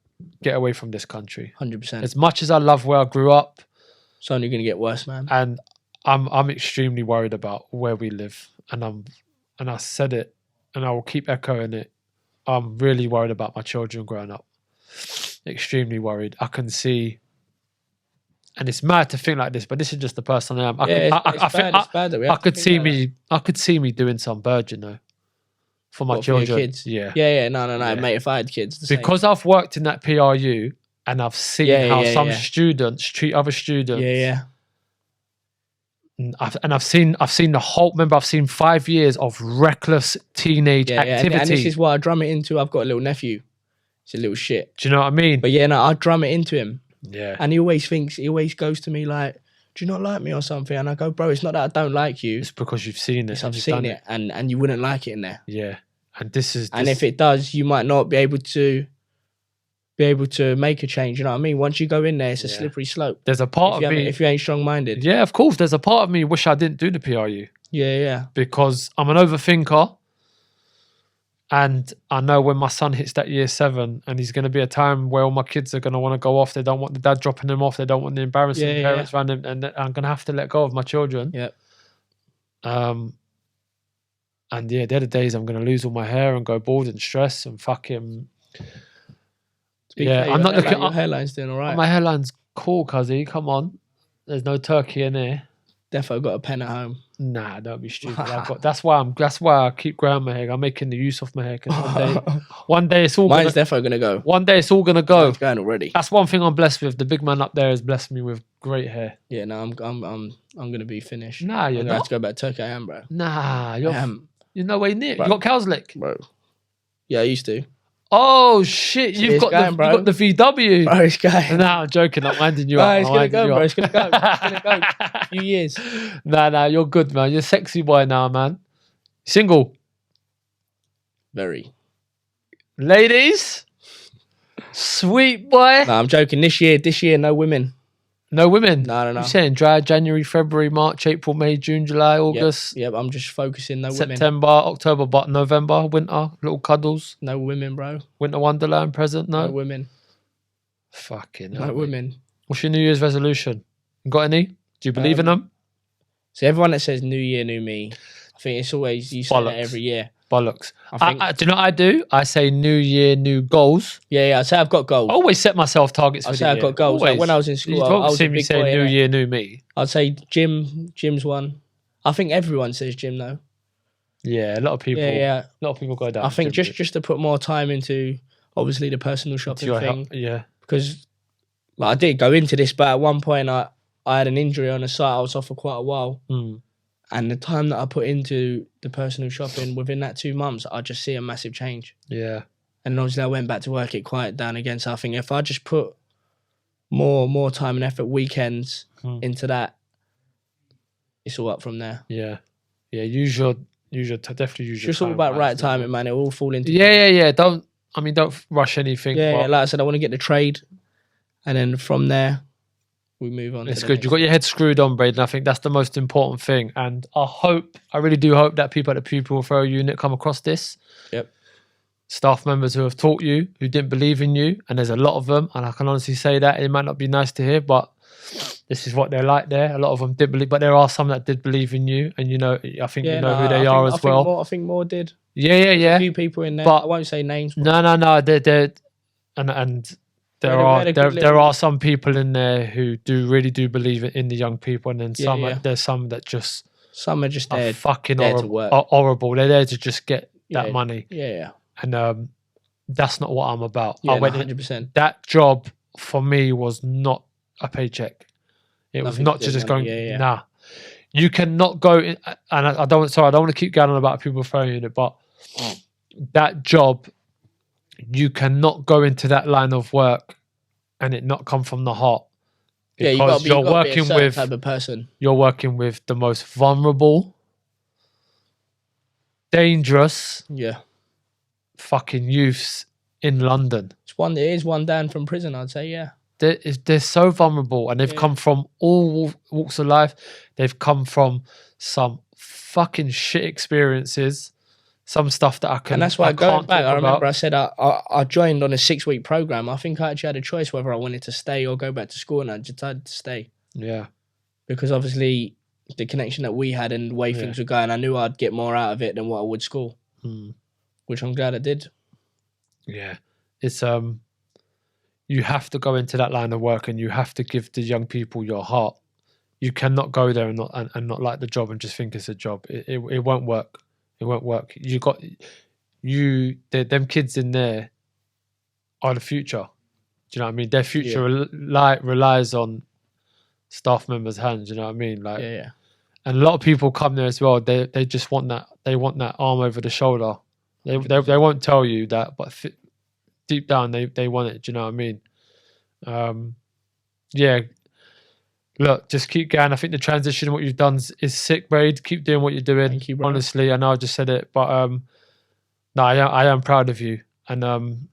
away from this country.
100%.
As much as I love where I grew up,
it's only going to get worse, man.
And I'm extremely worried about where we live, and I said it, and I will keep echoing it. I'm really worried about my children growing up. Extremely worried. I can see, and it's mad to think like this, but this is just the person I am. I could see me doing some bird, you know, for my children.
For your kids?
Yeah.
No, mate. If I had kids,
because I've worked in that PRU, and I've seen how some students treat other students.
Yeah.
And I've seen the whole. Remember, I've seen 5 years of reckless teenage activity.
And this is why I drum it into. I've got a little nephew. It's a little shit.
Do you know what I mean?
But I drum it into him.
Yeah.
And he always goes to me like, "Do you not like me or something?" And I go, "Bro, it's not that I don't like you.
It's because you've seen it.
I've seen it, and you wouldn't like it in there."
Yeah. And and
if it does, you might not be able to make a change. You know what I mean? Once you go in there, it's a slippery slope.
There's a part of me,
if you ain't strong-minded.
Yeah, of course. There's a part of me wish I didn't do the PRU.
Yeah.
Because I'm an overthinker, and I know when my son hits that year 7, and he's going to be a time where all my kids are going to want to go off. They don't want the dad dropping them off. They don't want the embarrassing parents around them, and I'm going to have to let go of my children.
Yeah.
And they're the days I'm going to lose all my hair and go bald and stress and fucking.
I'm not looking. Your hairline's doing all right.
My hairline's cool, cuzzy. Come on, there's no turkey in here.
Defo got a pen at home.
Nah, don't be stupid. That's why I keep growing my hair. I'm making the use of my hair because one day it's all.
Mine's defo gonna go.
One day it's all gonna go.
It's going already.
That's one thing I'm blessed with. The big man up there has blessed me with Great hair.
Yeah, no, I'm gonna be finished.
Nah, you're
I'm gonna have
not.
to go back to Turkey. I am, bro.
Nah,
I
you're
am,
no way near.
Bro.
You got cow's lick.
bro. Yeah, I used to.
Oh shit!
See, it's going, bro.
You got the VW.
Bro, it's going.
Nah, I'm joking. I'm winding you
No,
up.
it's gonna go, bro. It's gonna go. It's gonna go. A few years.
Nah, you're good, man. You're a sexy boy now, man. Single,
Very.
ladies, sweet boy.
No, I'm joking. This year, no women.
No women.
No.
You're saying dry January, February, March, April, May, June, July, August.
Yep. I'm just focusing. No women.
September, October, but November, winter, little cuddles.
No women, bro.
Winter Wonderland present, no?
No women.
Fucking
No
hell, mate.
women.
What's your New Year's resolution? You got any? Do you believe in them?
So everyone that says New Year, New Me, I think it's always, you say
Bollocks.
that every year.
Bollocks.
I think,
Do you know what I do? I say New Year, new goals.
yeah, I say I've got goals.
I always set myself targets for
I
the
say
year.
I've got goals. Like
Always.
when I was in
You
school, I
won't
was
see
a
me
big
saying
boy.
New
innit?
Year, new me.
I'd say gym's one. I think everyone says gym though.
Yeah, a lot of people.
Yeah.
A lot of people go down.
I think
the gym
just to put more time into obviously the personal
route.
shopping
Your
thing,
health, yeah.
because like, I did go into this, but at one point I had an injury on the site. I was off for quite a while, and the time that I put into the personal shopping within that 2 months, I just see a massive change.
Yeah.
And then obviously I went back to work, it quieted down again. So I think if I just put more time and effort, weekends into that, it's all up from there.
Yeah. Definitely use your
Just all
time
about right
wisely.
timing, man. It will all fall into
Yeah. Don't rush anything.
Yeah,
but
like I said, I want to get the trade, and then from there, we move on.
it's
to the
good.
next.
You've got your head screwed on, Brady. And I think that's the most important thing. And I really do hope that people at the Pupil Referral Unit come across this.
Yep.
Staff members who have taught you, who didn't believe in you, and there's a lot of them. And I can honestly say that it might not be nice to hear, but this is what they're like there. A lot of them did believe, but there are some that did believe in you. And I think you know who they are as well.
I think more did.
Yeah.
A few people in there.
But
I won't say names. But
no. They're and there are some people in there who really do believe in the young people, and then there's some that just
some are just
are
there,
fucking
there
horrible,
to work.
horrible. They're there to just get that money.
Yeah.
And that's not what I'm about.
Yeah,
I went
100%.
That job for me was not a paycheck. It was not just going. Nah, you cannot go in, and I don't want to keep going on about people throwing it, but that job, you cannot go into that line of work and it not come from the heart.
Yeah,
Because
you're working with type of person.
You're working with the most vulnerable, dangerous, fucking youths in London.
It is one down from prison, I'd say. Yeah.
They're so vulnerable, and they've come from all walks of life. They've come from some fucking shit experiences, some stuff that I can.
And that's why going back, I remember
about.
I said I joined on a 6-week program. I think I actually had a choice whether I wanted to stay or go back to school, and I decided to stay.
Yeah.
Because obviously the connection that we had and the way things were going, I knew I'd get more out of it than what I would school, which I'm glad I did.
Yeah, it's you have to go into that line of work, and you have to give the young people your heart. You cannot go there and not like the job and just think it's a job. It won't work. It won't work. Them kids in there are the future. Do you know what I mean? Their future relies on staff members' hands. You know what I mean? Like, and a lot of people come there as well. They just want that. They want that arm over the shoulder. They won't tell you that, but deep down they want it. Do you know what I mean? Look, just keep going. I think the transition, what you've done is sick, Braid. Keep doing what you're doing.
Thank you, bro.
Honestly, I know I just said it, but no, I am proud of you, and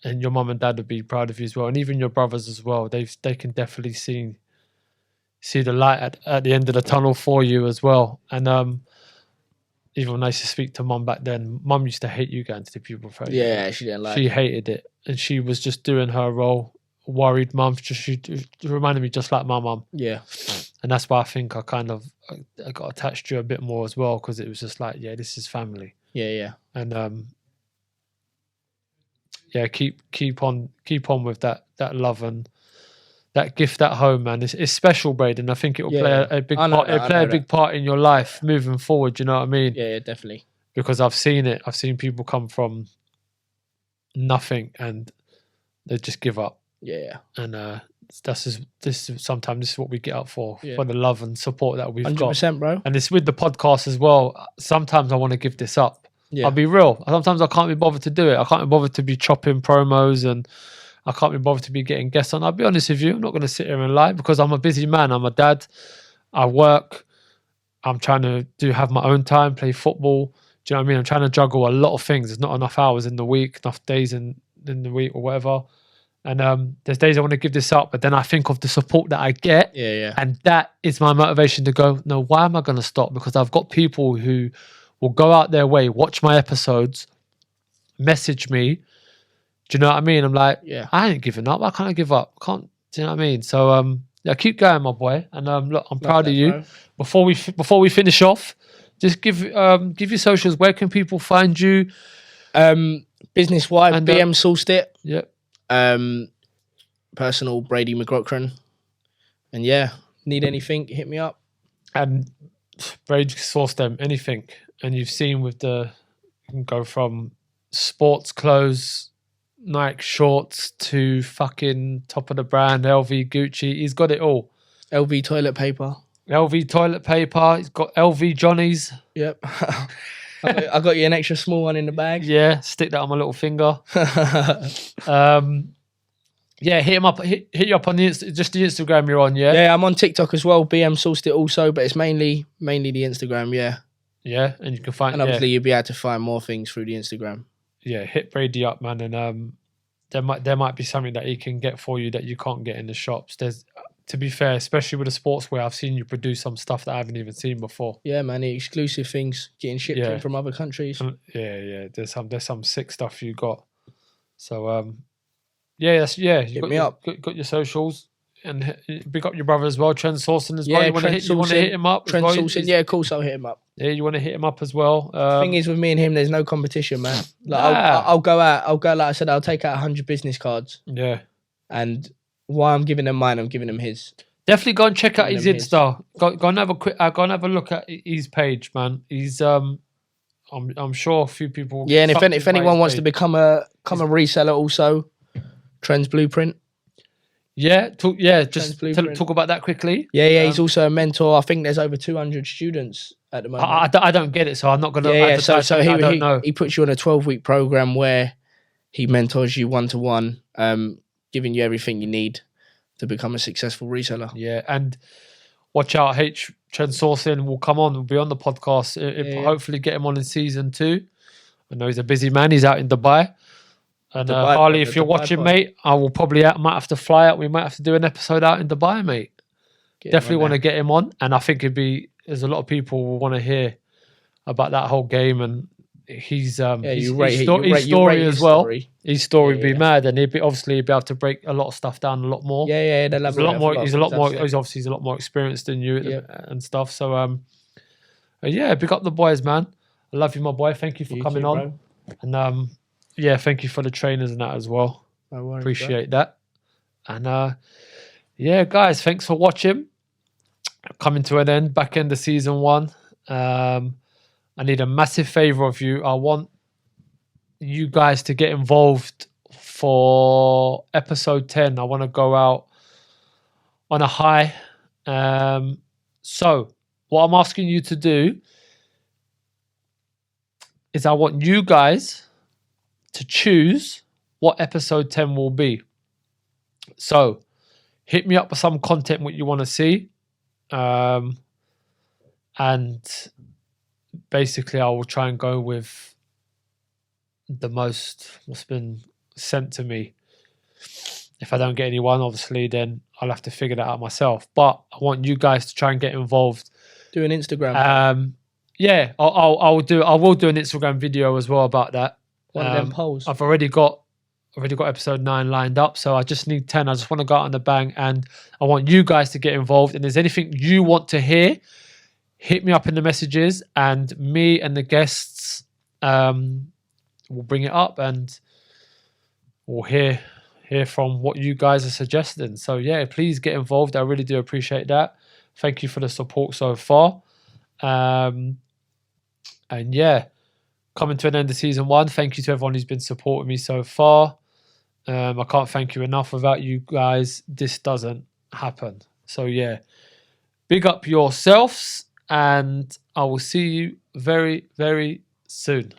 your mum and dad would be proud of you as well, and even your brothers as well. They can definitely see the light at the end of the tunnel for you as well. And even when I used to speak to mum back then, mum used to hate you going to the Pupil Referral.
Yeah, she didn't like it.
She hated it, and she was just doing her role. Worried mum, she reminded me just like my mum. Yeah, and that's why I think I got attached to you a bit more as well, because it was just like, this is family. Yeah. And keep on with that love and that gift at home, man. It's special, Braden. I think it will play a big part. It'll play a big part in your life moving forward. You know what I mean?
Yeah, definitely.
Because I've seen it. I've seen people come from nothing and they just give up. Yeah. And sometimes this is what we get up for the love and support that we've
100%,
got,
bro.
and it's with the podcast as well. Sometimes I want to give this up. I'll be real. Sometimes I can't be bothered to do it. I can't be bothered to be chopping promos, and I can't be bothered to be getting guests on. I'll be honest with you. I'm not going to sit here and lie because I'm a busy man. I'm a dad. I work. I'm trying to have my own time, play football. Do you know what I mean? I'm trying to juggle a lot of things. There's not enough hours in the week, enough days in the week or whatever. And there's days I want to give this up, but then I think of the support that I get. And that is my motivation to go, no, why am I going to stop? Because I've got people who will go out their way, watch my episodes, message me. Do you know what I mean? I'm like, I ain't giving up. Why can't I give up? Can't. Do you know what I mean? So keep going, my boy. And look, I'm proud of you. Bro. Before we finish off, just give your socials. Where can people find you?
Business wise, BM sourced it.
Yep.
Personal Brady McLaughlin. And need anything, hit me up.
And Brady source them anything. And you've seen with you can go from sports clothes, Nike shorts to fucking top of the brand, LV, Gucci. He's got it all.
LV toilet paper.
He's got LV Johnnies.
Yep. I got you an extra small one in the bag.
Yeah, stick that on my little finger. Hit him up. Hit you up on just the Instagram you're on.
Yeah, I'm on TikTok as well. BM sourced it also, but it's mainly the Instagram.
Yeah, and you can find.
And obviously you'll be able to find more things through the Instagram.
Yeah, hit Brady up, man, and there might be something that he can get for you that you can't get in the shops. To be fair, especially with the sportswear, I've seen you produce some stuff that I haven't even seen before.
Yeah, man, the exclusive things getting shipped in from other countries.
There's some sick stuff you got. So
hit me up.
Got your socials, and big up your brother as well, Trent Sourcing as well. You want to hit him up?
Trent Sourcing, yeah, of course I'll hit him up.
Yeah, you want to hit him up as well.
Thing is, with me and him, there's no competition, man. Like I'll go out. Like I said, I'll take out 100 business cards.
Yeah,
and while I'm giving him mine, I'm giving him his.
Definitely go and check out his Insta. Go and have a look at his page, man. He's I'm sure a few people.
Yeah, and if anyone wants to become a reseller, also, Trends Blueprint.
Yeah, talk about that quickly.
Yeah, he's also a mentor. I think there's over 200 students at the moment.
I don't get it, so I'm not going to.
So I don't know. He puts you on a 12-week program where he mentors you one-to-one, giving you everything you need to become a successful reseller.
Yeah, and watch out, Trend Sourcing will come on. Will be on the podcast. Hopefully, get him on in season 2. I know he's a busy man. He's out in Dubai. And Harley, if you're watching, mate, I will probably might have to fly out. We might have to do an episode out in Dubai, mate. Definitely want to get him on, and I think there's a lot of people who want to hear about that whole game and his story as well. His story would be mad, and he'd be able to break a lot of stuff down a lot more.
Yeah,
he's a lot more. He's obviously a lot more experienced than you and stuff. So pick up the boys, man. I love you, my boy. Thank you for coming on, and thank you for the trainers and that as well.
No worries,
appreciate that. And guys, thanks for watching. Coming to an end, back end of season 1. I need a massive favor of you. I want you guys to get involved for episode 10. I want to go out on a high. So what I'm asking you to do is I want you guys to choose what episode 10 will be. So hit me up with some content what you want to see. And basically I will try and go with the most what's been sent to me. If I don't get anyone, obviously, then I'll have to figure that out myself. But I want you guys to try and get involved.
Do an Instagram.
I will do an Instagram video as well about that.
One of them polls.
I've already got episode 9 lined up, so I just need 10. I just want to go out on the bang, and I want you guys to get involved. And if there's anything you want to hear, hit me up in the messages, and me and the guests will bring it up, and we'll hear from what you guys are suggesting. So please get involved. I really do appreciate that. Thank you for the support so far. Coming to an end of season 1. Thank you to everyone who's been supporting me so far. I can't thank you enough. Without you guys, this doesn't happen. So yeah, big up yourselves, and I will see you very, very soon.